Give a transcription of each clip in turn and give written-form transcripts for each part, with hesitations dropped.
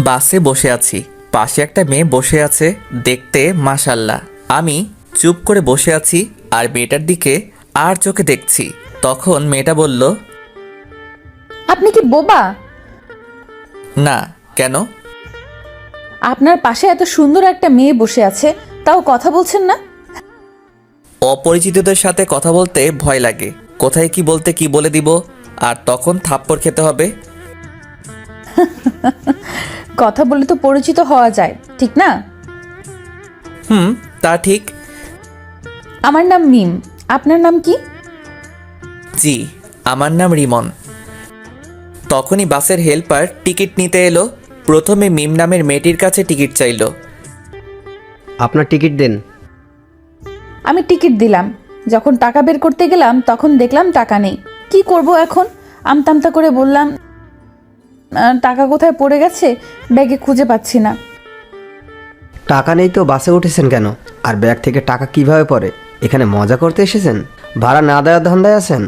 বাসে বসে আছি, পাশে একটা মেয়ে বসে আছে, দেখতে মাশাল্লাহ। আমি চুপ করে বসে আছি আর মেয়েটার দিকে আর চোখে দেখছি। তখন মেয়েটা বলল, আপনি কি বোবা? না। কেন? আপনার পাশে এত সুন্দর একটা মেয়ে বসে আছে, তাও কথা বলছেন না? অপরিচিতদের সাথে কথা বলতে ভয় লাগে, কোথায় কি বলতে কি বলে দিব, আর তখন থাপ্পড় খেতে হবে। কথা বলে তো পরিচিত হওয়া যায়, ঠিক না? হুম, তা ঠিক। আমার নাম মিম, আপনার নাম কি? জি, আমার নাম রিমন। তখনই বাসের হেল্পার টিকিট নিতে এলো। প্রথমে মিম নামের মেয়েটির কাছে টিকিট চাইলো। আপনার টিকিট দেন। আমি টিকিট দিলাম। যখন টাকা বের করতে গেলাম তখন দেখলাম টাকা নেই। কি করব এখন? আমতামতা করে বললাম, টাকা কোথায় পড়ে গেছে, ব্যাগে খুঁজে পাচ্ছি না। টাকা নেই তো বাসে উঠেছেন কেন? আর ব্যাগ থেকে টাকা কিভাবে পড়ে? এখানে মজা করতে এসেছেন? ভাড়া না দেওয়ার ধান্দায় আছেন?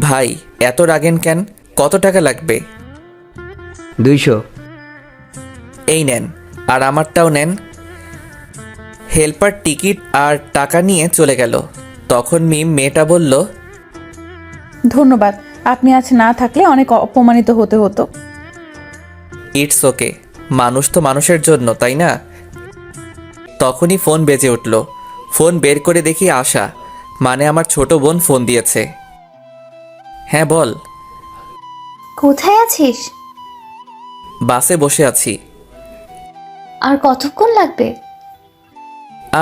ভাই, এত রাগেন কেন? কত টাকা লাগবে? 200। এই নেন, আর আমারটাও নেন। হেল্পার টিকিট আর টাকা নিয়ে চলে গেল। তখন মিম মেয়েটা বলল, ধন্যবাদ, আপনি আজ না থাকলে অনেক অপমানিত হতে হতো। ইটস ওকে, মানুষ তো মানুষের জন্য, তাই না? তখনই ফোন বেজে উঠল। ফোন বের করে দেখি আশা, মানে আমার ছোট বোন ফোন দিয়েছে। হ্যাঁ বল। কোথায় আছিস? বাসে বসে আছি। আর কতক্ষণ লাগবে?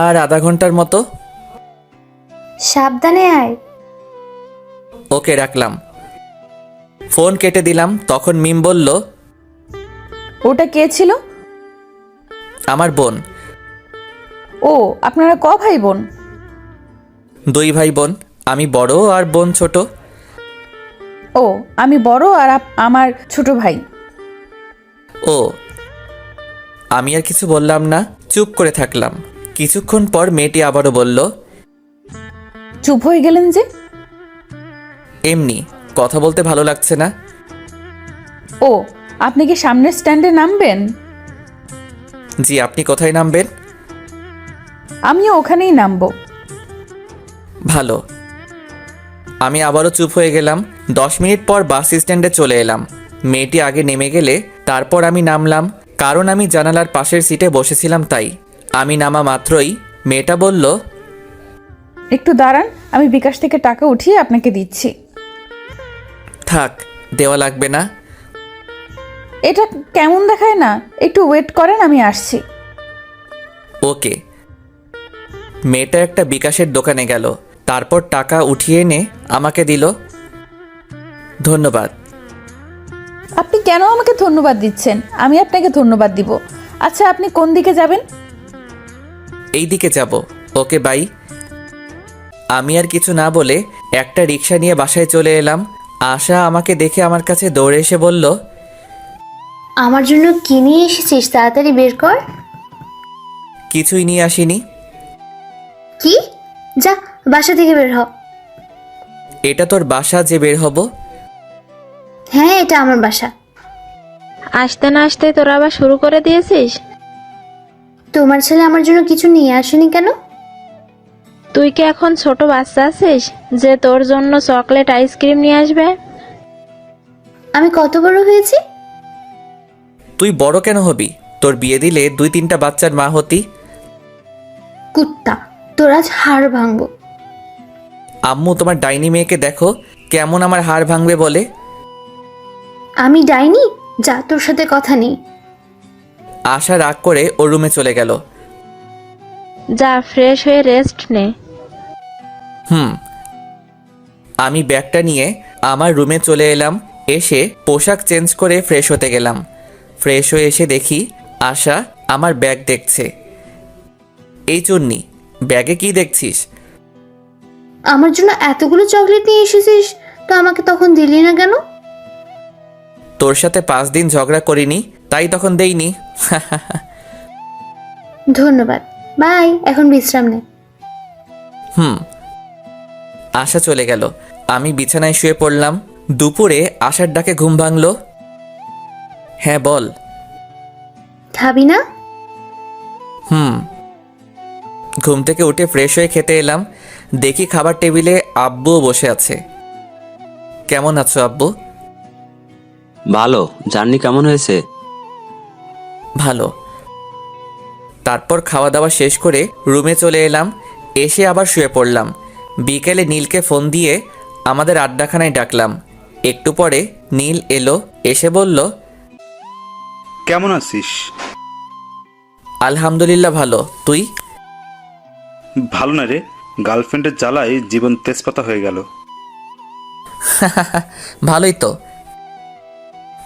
আর আধা ঘন্টার মতো। সাবধানে আয়। ওকে, রাখলাম। ফোন কেটে দিলাম। তখন মিম বলল, ওটা কে ছিল? আমার বোন। ও, আপনারা ক ভাই বোন? 2 ভাই বোন, আমি বড় আর বোন ছোট। ও, আমি বড় আর আমার ছোট ভাই। ও। আমি আর কিছু বললাম না, চুপ করে থাকলাম। কিছুক্ষণ পর মেয়েটি আবারও বলল, চুপ হয়ে গেলেন যে? এমনি কথা বলতে ভালো লাগছে না। ও, আপনি কি সামনের স্ট্যান্ডে নামবেন? জি, আপনি কোথায় নামবেন? আমিও ওখানেই নামবো। ভালো। আমি আবারও চুপ হয়ে গেলাম। 10 মিনিট পর বাস স্ট্যান্ডে চলে এলাম। মেয়েটি আগে নেমে গেলে তারপর আমি নামলাম, কারণ আমি জানালার পাশের সিটে বসেছিলাম তাই। আমি নামা মাত্রই মেয়েটা বলল, একটু দাঁড়ান, আমি বিকাশ থেকে টাকা উঠিয়ে আপনাকে দিচ্ছি। থাক, দেওয়া লাগবে না। এটা কেমন দেখায় না? একটু ওয়েট করেন, আমি আসছি। ওকে। মেয়েটা একটা বিকাশের দোকানে গেল, তারপর টাকা উঠিয়ে এনে আমাকে দিল। ধন্যবাদ। আপনি কেন আমাকে ধন্যবাদ দিচ্ছেন? আমি আপনাকে ধন্যবাদ দিব। আচ্ছা, আপনি কোন দিকে যাবেন? এই দিকে যাব। ওকে, বাই। আমি আর কিছু না বলে একটা রিক্সা নিয়ে বাসায় চলে এলাম। আশা আমাকে দেখে আমার কাছে দৌড়ে এসে বলল, আমার জন্য কি নিয়ে এসেছিস তাড়াতাড়ি বের কর। কিছুই নিয়ে আসিনি। কি? যা, বাসা থেকে বের হ। এটা তোর বাসা যে বের হব? হ্যাঁ, এটা আমার বাসা। আসতে না আসতে তোরা আবার শুরু করে দিয়েছিস? তোমার ছেলে আমার জন্য কিছু নিয়ে আসেনি কেন? তুই কি এখন ছোট বাচ্চা আছিস যে তোর জন্য চকলেট আইসক্রিম নিয়ে আসবে? আমি কত বড় হয়েছি? তুই বড় কেন হবি? তোর বিয়ে দিলে 2-3টা বাচ্চার মা হতি। কুত্তা, তোর আজ হাড় ভাঙবো। আম্মু, তোমার ডাইনি মেয়েকে দেখো কেমন আমার হাড় ভাঙবে বলে। আমি ডাইনি? যা, তোর সাথে কথা নেই। আশা রাগ করে ওর রুমে চলে গেল। যা, ফ্রেশ হয়ে রেস্ট নে। আমি ব্যাগটা নিয়ে আমার রুমে চলে এলাম। এসে পোশাক চেঞ্জ করে ফ্রেশ হতে গেলাম। ফ্রেশ হয়ে এসে দেখি আশা আমার ব্যাগ দেখছে। এই চুন্নি, ব্যাগে কি দেখছিস? আমার জন্য এতগুলো চকলেট নিয়ে এসেছিস, তো আমাকে তখন দিলি না কেন? তোর সাথে 5 দিন ঝগড়া করিনি, তাই তখন দেইনি। ধন্যবাদ, বাই। এখন বিশ্রাম নে। আশা চলে গেল। আমি বিছানায় শুয়ে পড়লাম। দুপুরে আশার ডাকে ঘুম ভাঙল। হ্যাঁ বল। খাবি না? ঘুম থেকে উঠে ফ্রেশ হয়ে খেতে এলাম, দেখি খাবার টেবিলে আব্বুও বসে আছে। কেমন আছো আব্বু? ভালো। জার্নি কেমন হয়েছে? ভালো। তারপর খাওয়া দাওয়া শেষ করে রুমে চলে এলাম, এসে আবার শুয়ে পড়লাম। বিকেলে নীলকে ফোন দিয়ে আমাদের আড্ডাখানায় ডাকলাম। একটু পরে নীল এলো, এসে বলল, কেমন আছিস? আলহামদুলিল্লাহ ভালো, তুই? ভালো না রে, গার্লফ্রেন্ডের জ্বালায় জীবন তেজপাতা হয়ে গেল। ভালোই তো।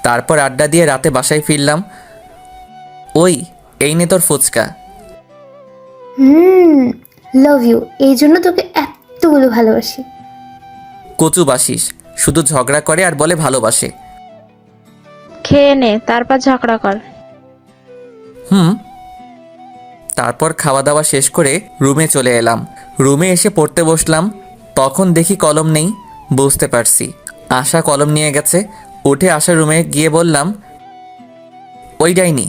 তারপর আড্ডা দিয়ে রাতে বাসায় ফিরলাম। ওই এই নে তোর ফুচকা। লাভ ইউ, এই জন্য তোকে এতগুলো ভালোবাসি। কচু বাসিস, শুধু ঝগড়া করে আর বলে ভালোবাসে। খেয়ে নে, তারপর ঝগড়া কর। তারপর খাওয়া দাওয়া শেষ করে রুমে চলে এলাম। রুমে এসে পড়তে বসলাম, তখন দেখি কলম নেই। বুঝতে পারছি আশা কলম নিয়ে গেছে। উঠে আশার রুমে গিয়ে বললাম, ওই ডাইনি,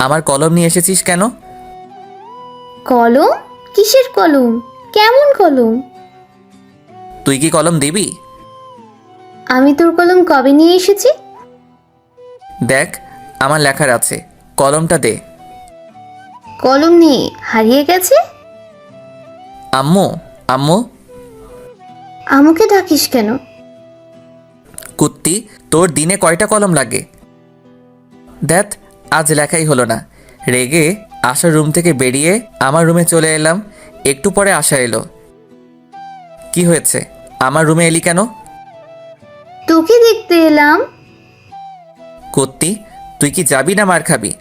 আমার কলম নিয়ে এসেছিস কেন? কলম? কিসের কলম? কেমন কলম? তুই কি কলম দিবি? আমি তোর কলম কবে নিয়ে এসেছি? দেখ আমার লেখার আছে, কলমটা দে। কলম নেই, হারিয়ে গেছে। আম্মু, আম্মু। আমাকে ডাকিস কেন? কুত্তি, তোর দিনে কয়টা কলম লাগে? দেখ আজ লেখাই হলো না। রেগে আশার রুম থেকে বেরিয়ে আমার রুমে চলে এলাম। একটু পরে আশা এলো। কি হয়েছে, আমার রুমে এলি কেন? তোকে দেখতে এলাম। কুত্তি, তুই কি যাবি না মার খাবি?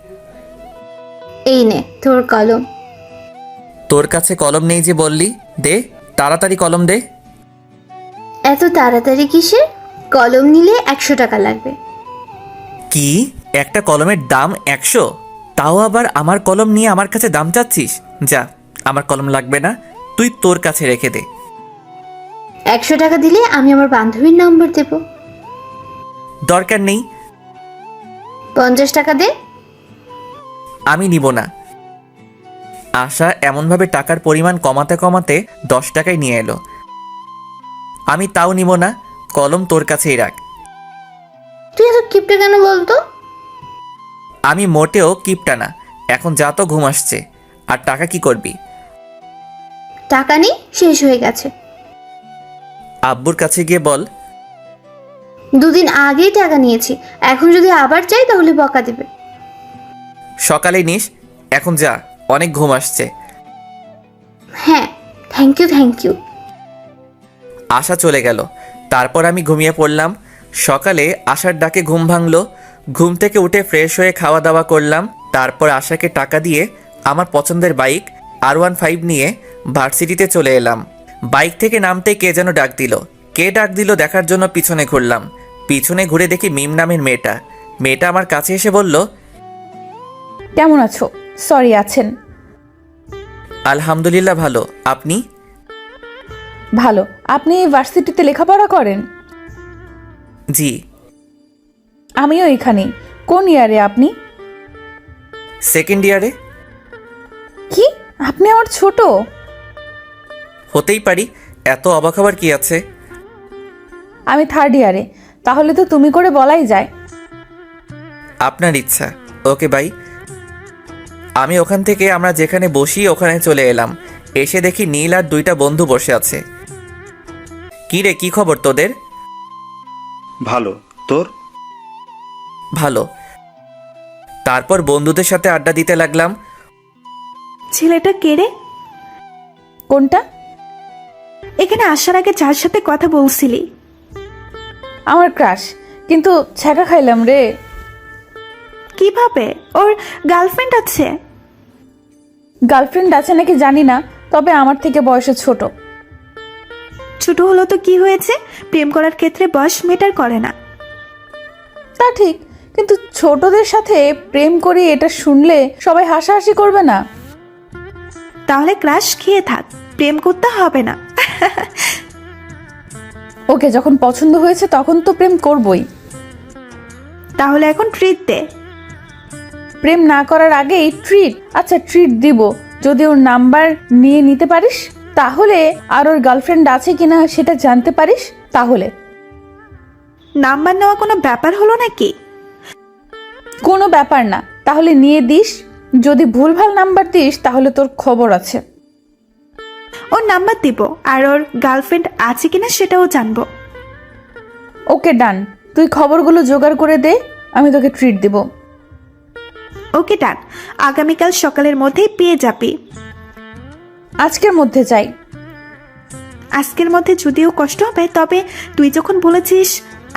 এই নে তোর কলম। তোর কাছে কলম নেই যে বললি, দে তাড়াতাড়ি কলম দে। এত তাড়াতাড়ি কিসের? কলম নিলে 100 টাকা লাগবে। কি, একটা কলমের দাম 100? তাও আবার আমার কলম নিয়ে আমার কাছে দাম চাচ্ছিস? যা, আমার কলম লাগবে না, তুই তোর কাছে রেখে দে। 100 টাকা দিলে আমি আমার বান্ধবীর নম্বর দেব। দরকার নেই। 50 টাকা দে। আমি নিব না। আশা এমনভাবে টাকার পরিমাণ কমাতে কমাতে 10 টাকায় নিয়ে এলো। আমি তাও নিব না, কলম তোর কাছেই রাখ। তুই এত কিপটে কেন বলতো? আমি মোটেও কিপটা না। এখন যা তো, ঘুম আসছে। আর টাকা কি করবি? টাকা নেই, শেষ হয়ে গেছে। আব্বুর কাছে গিয়ে বল। 2 দিন আগেই টাকা নিয়েছি, এখন যদি আবার চাই তাহলে বকা দেবে। সকালে নিস, এখন যা, অনেক ঘুম আসছে। হ্যাঁ, থ্যাংক ইউ। আশা চলে গেল। তারপর আমি ঘুমিয়ে পড়লাম। সকালে আশার ডাকে ঘুম ভাঙলো। ঘুম থেকে উঠে ফ্রেশ হয়ে খাওয়া দাওয়া করলাম। তারপর আশাকে টাকা দিয়ে আমার পছন্দের বাইক R15 নিয়ে ভার্সিটিতে চলে এলাম। বাইক থেকে নামতে কে যেন ডাক দিল। কে ডাক দিল দেখার জন্য পিছনে ঘুরলাম। পিছনে ঘুরে দেখি মিম নামের মেয়েটা। মেয়েটা আমার কাছে এসে বলল, কেমন আছো? সরি, আছেন? আলহামদুলিল্লাহ ভালো, আপনি? ভালো। আপনি ভার্সিটিতে লেখাপড়া করেন? জি। আমিও এখানেই। কোন ইয়ারে আপনি? সেকেন্ড ইয়ারে। কি, আপনি আমার ছোট? হতেই পারি, এত অবাক হবার কি আছে? আমি 3rd ইয়ারে। তাহলে তো তুমি করে বলাই যায়। আপনার ইচ্ছা। Okay bye. আমি ওখান থেকে আমরা যেখানে বসি ওখানে চলে এলাম। এসে দেখি নীল আর 2টা বন্ধু বসে আছে। কি রে, কি খবর তোদের? ভালো, তোর? ভালো। তারপর বন্ধুদের সাথে আড্ডা দিতে লাগলাম। ছেলেটা কে রে? কোনটা? এখানে আসার আগে যার সাথে কথা বলছিলি। আমার ক্রাশ, কিন্তু ছ্যাঁকা খাইলাম রে। কিভাবে? ওর গার্লফ্রেন্ড আছে? গার্লফ্রেন্ড আছে নাকি জানি না, তবে আমার থেকে বয়সে ছোট। ছোট হলো তো কি হয়েছে? প্রেম করার ক্ষেত্রে বয়স ম্যাটার করে না। তা ঠিক, কিন্তু ছোটদের সাথে প্রেম করি এটা শুনলে সবাই হাসাহাসি করবে না? তাহলে ক্রাশ খেয়ে থাক, প্রেম করতে হবে না। ওকে যখন পছন্দ হয়েছে তখন তো প্রেম করবই। তাহলে এখন ট্রিট দে। প্রেম না করার আগেই ট্রিট। আচ্ছা ট্রিট দিব যদি ওর নাম্বার নিয়ে নিতে পারিস, তাহলে আর ওর গার্লফ্রেন্ড আছে কিনা সেটা জানতে পারিস। তাহলে নাম্বার নেওয়া কোনো ব্যাপার হলো নাকি? কোনো ব্যাপার না, তাহলে নিয়ে দিস। যদি ভুলভাল নাম্বার দিস তাহলে তোর খবর আছে। ওর নাম্বার দিব, আর ওর গার্লফ্রেন্ড আছে কিনা সেটাও জানবো। ওকে ডান, তুই খবরগুলো জোগাড় করে দে, আমি তোকে ট্রিট দিব। ওকে ডান, আগামীকাল সকালের মধ্যেই পেয়ে যাবি। আজকের মধ্যে চাই। আজকের মধ্যে যদিও কষ্ট হবে, তবে তুই যখন বলেছিস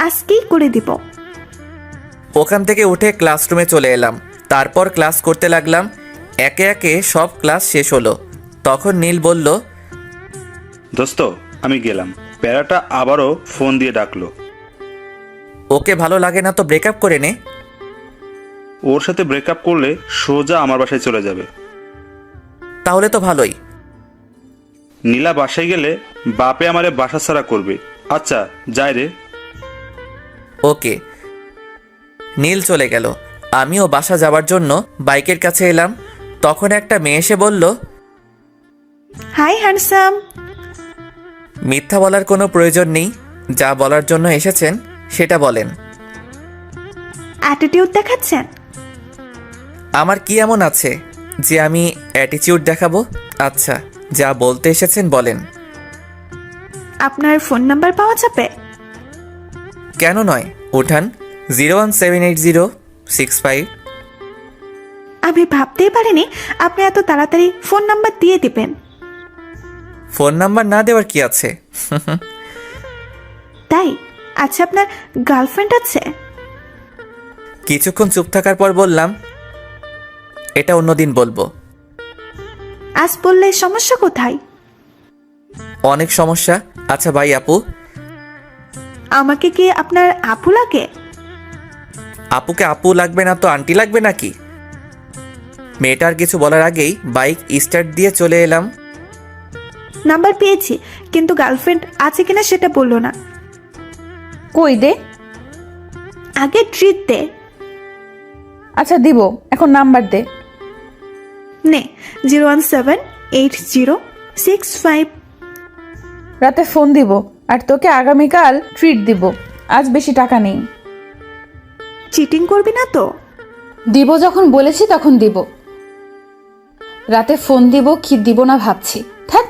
আজকেই করে দিব। ওখান থেকে উঠে ক্লাসরুমে চলে এলাম। তারপর ক্লাস করতে লাগলাম। একে একে সব ক্লাস শেষ হলো। তখন নীল বলল, দোস্ত আমি গেলাম। প্যারাটা আবারও ফোন দিয়ে ডাকলো। ওকে ভালো লাগে না তো ব্রেকআপ করে নে। ওর সাথে ব্রেকআপ করলে সোজা আমার বাসায় চলে যাবে। তাহলে তো ভালোই। নীলা বাসায় গেলে বাপে আমারে বাসা ছাড়া করবে। আচ্ছা যাই রে। ওকে। নীল চলে গেল। আমিও বাসা যাওয়ার জন্য বাইকের কাছে এলাম। তখন একটা মেয়ে এসে বলল, হাই হ্যান্ডসাম। মিথ্যা বলার কোনো প্রয়োজন নেই, যা বলার জন্য এসেছেন সেটা বলেন। অ্যাটিটিউড দেখাচ্ছেন? আমার কি এমন আছে যে আমি অ্যাটিটিউড দেখাবো? আচ্ছা যা বলতে এসেছেন বলেন। আপনার ফোন নাম্বার পাওয়া যাবে? কেন নয়, উঠান। 0178065। আমি ভাবতেই পারিনি আপনি এত তাড়াতাড়ি ফোন নাম্বার দিয়ে দিবেন। ফোন নাম্বার না দেওয়ার কি আছে? তাই? আচ্ছা, আপনার গার্লফ্রেন্ড আছে? কিছুক্ষণ চুপ থাকার পর বললাম, এটা অন্যদিন বলবো। আজ বললে সমস্যা কোথায়? অনেক সমস্যা। আচ্ছা ভাই আপু। আমাকে কি আপনার আপু লাগে? আপুকে আপু লাগবে না তো আন্টি লাগবে নাকি? মেয়েটার কিছু বলার আগেই বাইক স্টার্ট দিয়ে চলে এলাম। নাম্বার পেয়েছি, কিন্তু গার্লফ্রেন্ড আছে কিনা সেটা বললো না। কই দে। আগে ট্রিট দে। আচ্ছা দিব, এখন নাম্বার দে। নে, 0178065। রাতে ফোন দিব, আর তোকে আগামীকাল ট্রিট দিব। আজ বেশি টাকা নেই। চিটিং করবি না তো? দিব যখন বলেছি তখন দিব। রাতে ফোন দিব কি দিব না ভাবছি। থাক,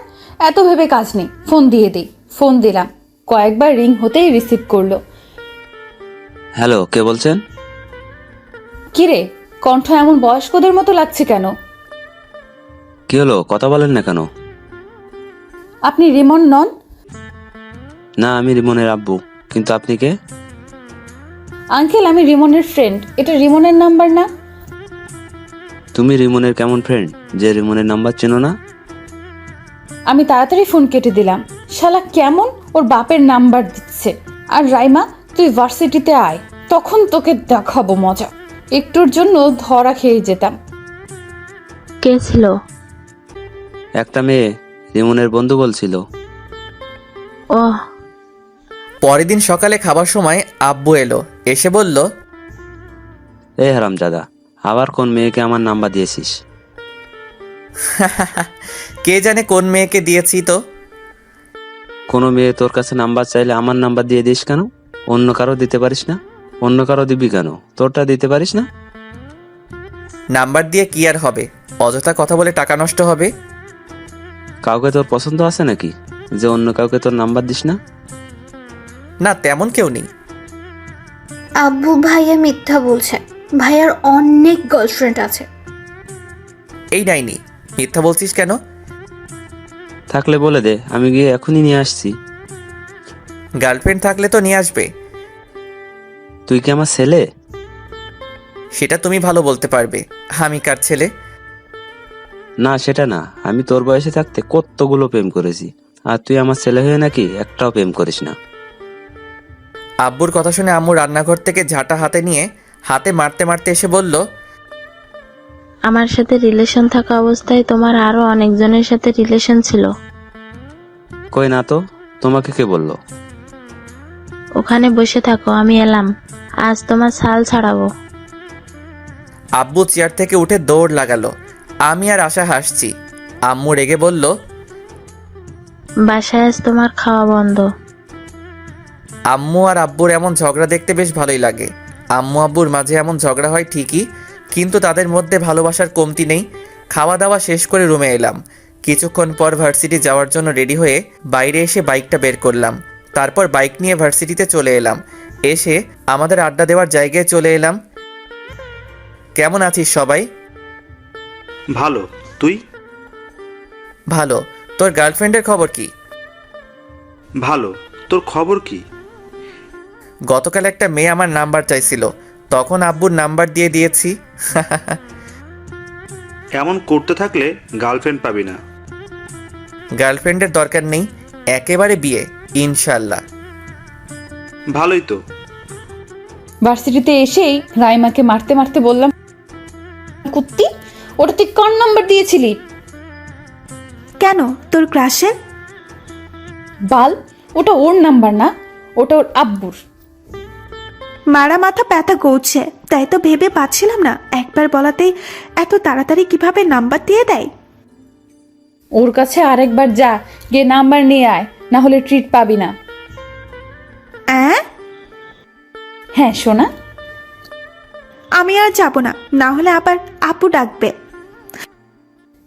এত ভেবে কাজ নেই, ফোন দিয়ে দিই। ফোন দিলাম, কয়েকবার রিং হতেই রিসিভ করলো। হ্যালো, কে বলছেন? কিরে, কণ্ঠ এমন বয়স্কদের মতো লাগছে কেন? কি হলো, কথা বলেন না কেন? আপনি রিমন নন? না, আমি রিমনের আব্বু। কিন্তু আপনি কে? আঙ্কেল, আমি রিমনের ফ্রেন্ড। এটা রিমনের নাম্বার না? তুমি রিমনের কেমন ফ্রেন্ড যে রিমনের নাম্বার চেনো না? আমি তাড়াতাড়ি ফোন কেটে দিলাম। শালা কেমন ওর বাপের নাম্বার দিচ্ছে। আর রাইমা, তুই ভার্সিটিতে আয়, তখন তোকে দেখাবো মজা। একটুর জন্য ধরা খেয়ে যেতাম। কে ছিল? একটা মেয়ে, রিমনের বন্ধু বলছিল। ওহ, পরের দিন সকালে খাবার সময় আব্বু এলো। এসে বলল, এই হারামজাদা, আবার কোন মেয়েকে আমার নাম্বার দিয়েছিস? কে জানে কোন মেয়েকে দিয়েছি তো। কোনো মেয়ে তোর কাছে নাম্বার চাইলে আমার নাম্বার দিয়ে দিস কেন? অন্য কারো দিতে পারিস না? অন্য কারো দিবি কেন? তোরটা দিতে পারিস না? নাম্বার দিয়ে কি আর হবে? অযথা কথা বলে টাকা নষ্ট হবে। কাউকে তোর পছন্দ আছে নাকি যে অন্য কাউকে তোর নাম্বার দিস না? না, তেমন কেউ নেই। আব্বু ভাইয়া মিথ্যা বলছে। ভাইয়ার অনেক গার্লফ্রেন্ড আছে। এই নাইনি, মিথ্যা বলছিস কেন? থাকলে বলে দে, আমি গিয়ে এখনই নিয়ে আসছি। গার্লফ্রেন্ড থাকলে তো নিয়ে আসবে। তুই কি আমার ছেলে? সেটা তুমি ভালো বলতে পারবে। আমি কার ছেলে? না, সেটা না। আমি তোর বয়সে থাকতে কতগুলো প্রেম করেছি, আর তুই আমার ছেলে হয়ে নাকি একটাও প্রেম করিস না। আব্বুর কথা শুনে আম্মু রান্নাঘর থেকে ঝাঁটা হাতে নিয়ে হাতে মারতে মারতে এসে বলল, আমার সাথে রিলেশন থাকা অবস্থায় তোমার আরো অনেকজনের সাথে রিলেশন ছিল। কই না তো, তোমাকে কে বললো? ওখানে বসে থাকো, আমি এলাম। আজ তোমার ছাল ছাড়াবো। আব্বু চেয়ার থেকে উঠে দৌড় লাগালো। আমি আর আশা হাসছি। আম্মু রেগে বলল, বাসায় আজ তোমার খাওয়া বন্ধ। আম্মু আর আব্বুর এমন ঝগড়া দেখতে বেশ ভালোই লাগে। আম্মু আব্বুর মাঝে এমন ঝগড়া হয় ঠিকই, কিন্তু তাদের মধ্যে ভালোবাসার কমতি নেই। খাওয়া দাওয়া শেষ করে রুমে এলাম। কিছুক্ষণ পর ভার্সিটি যাওয়ার জন্য রেডি হয়ে বাইরে এসে বাইকটা বের করলাম। তারপর বাইক নিয়ে ভার্সিটিতে চলে এলাম। এসে আমাদের আড্ডা দেওয়ার জায়গায় চলে এলাম। কেমন আছিস সবাই? ভালো, তুই? ভালো। তোর গার্লফ্রেন্ডের খবর কি? ভালো, তোর খবর কি? গতকাল একটা মেয়ে আমার নাম্বার চাইছিল, তখন আব্বুর নাম্বার দিয়ে দিয়েছি। এমন করতে থাকলে গার্লফ্রেন্ড পাবি না। গার্লফ্রেন্ডের দরকার নেই, একেবারে বিয়ে ইনশাল্লাহ। ভালোই তো। ভার্সিটিতে এসেই রাইমাকে মারতে মারতে বললাম, কুত্তি, ওটা তুই কোন নাম্বার দিয়েছিলি? কেন, তোর ক্রাশের? বাল, ওটা ওর নাম্বার না, ওটা ওর আব্বুর। মারা মাথা ব্যথা করছে, তাই তো ভেবে পাচ্ছিলাম না একবার বলাতেই এত তাড়াতাড়ি কিভাবে নাম্বার দিয়ে দেয়। ওর কাছে আরেকবার যা, গিয়ে নাম্বার নিয়ে আয়, না হলে ট্রিট পাবি না। হ্যাঁ সোনা। আমি আর যাব না, না হলে আবার আপু ডাকবে।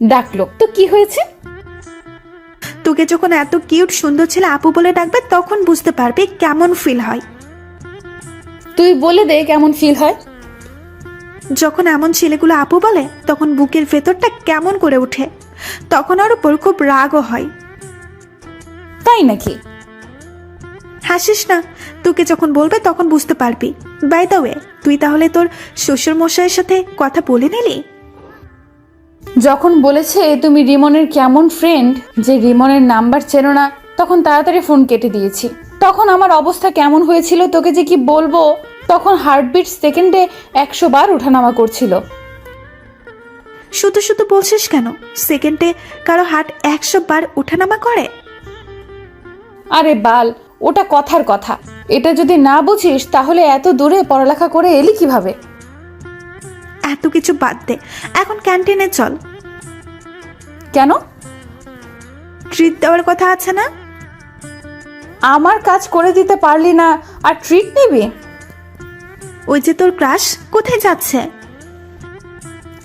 ডাকলো তো কি হয়েছে? তোকে যখন এত কিউট সুন্দর ছেলে আপু বলে ডাকবে তখন বুঝতে পারবি কেমন ফিল হয়। তুই বলে দে কেমন ফিল হয়। যখন এমন ছেলেগুলো আপু বলে তখন বুকের ভেতরটা কেমন করে ওঠে, তখন ওর উপর খুব রাগও হয়। তাই নাকি? হাসিস না, তোকে যখন বলবে তখন বুঝতে পারবি। বাই দ্য ওয়ে, তুই তাহলে তোর শ্বশুর মশাইয়ের সাথে কথা বলে নিলি? যখন বলেছে তুমি রিমনের কেমন ফ্রেন্ড, যে রিমনের নাম্বার চেনো না, তখন তাড়াতাড়ি ফোন কেটে দিয়েছি। তখন আমার অবস্থা কেমন হয়েছিল তোকে যে কি বলবো। তখন হার্টবিট সেকেন্ডে 100 বার ওঠানামা করছিল। শুধু শুধু বলছিস কেন? সেকেন্ডে কারো হার্ট 100 বার ওঠানামা করে? আরে বাল, ওটা কথার কথা। এটা যদি না বুঝিস তাহলে এত দূরে পড়ালেখা করে এলি কিভাবে? এত কিছু বাদ দে, এখন ক্যান্টিনে চল। কেন? ট্রিট দেওয়ার কথা আছে না? আমার কাজ করে দিতে পারলি না আর ট্রিট নিবি? ওই যে তোর ক্রাশ কোথায় যাচ্ছে?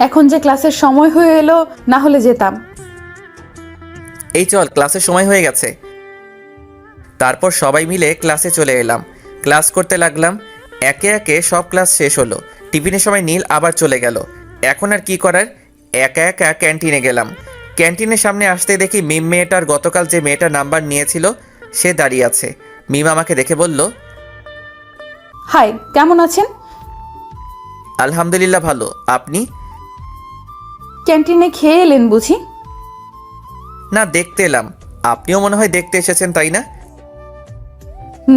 এখন যে ক্লাসের সময় হয়ে এলো, না হলে যেতাম। এই চল, ক্লাসের সময় হয়ে গেছে। তারপর সবাই মিলে ক্লাসে চলে এলাম। ক্লাস করতে লাগলাম। একে একে সব ক্লাস শেষ হলো। টিফিনের সময় নীল আবার চলে গেল। এখন আর কি করার, একা একা ক্যান্টিনে গেলাম। ক্যান্টিনের সামনে আসতে দেখি মিম মেয়েটার গতকাল যে মেয়েটার নাম্বার নিয়েছিল সে দাঁড়িয়ে আছে। মিম আমাকে দেখে বলল, হাই, কেমন আছেন? আলহামদুলিল্লাহ ভালো, আপনি? ক্যান্টিনে খেয়ে এলেন বুঝি? না, দেখতে এলাম। আপনিও মনে হয় দেখতে এসেছেন, তাই না?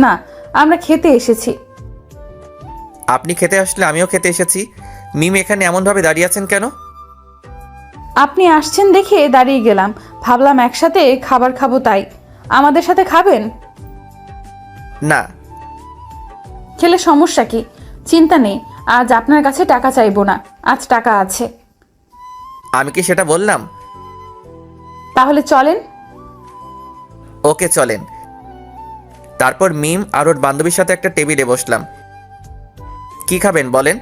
না, আমরা খেতে এসেছি। আপনি খেতে আসলে আমিও খেতে এসেছি। মিম এখানে এমনভাবে দাঁড়িয়ে আছেন কেন? আপনি আসছেন দেখে দাঁড়িয়ে গেলাম, ভাবলাম একসাথে খাবার খাবো তাই। আমাদের সাথে খাবেন? না। খেলে সমস্যা কি? চিন্তা নেই, আজ আপনার কাছে টাকা চাইবো না, আজ টাকা আছে। আমি কি সেটা বললাম? তাহলে চলেন। ওকে চলেন। তারপর মিম আর ওর বান্ধবীর সাথে একটা টেবিলে বসলাম। কি খাবেন বলেন?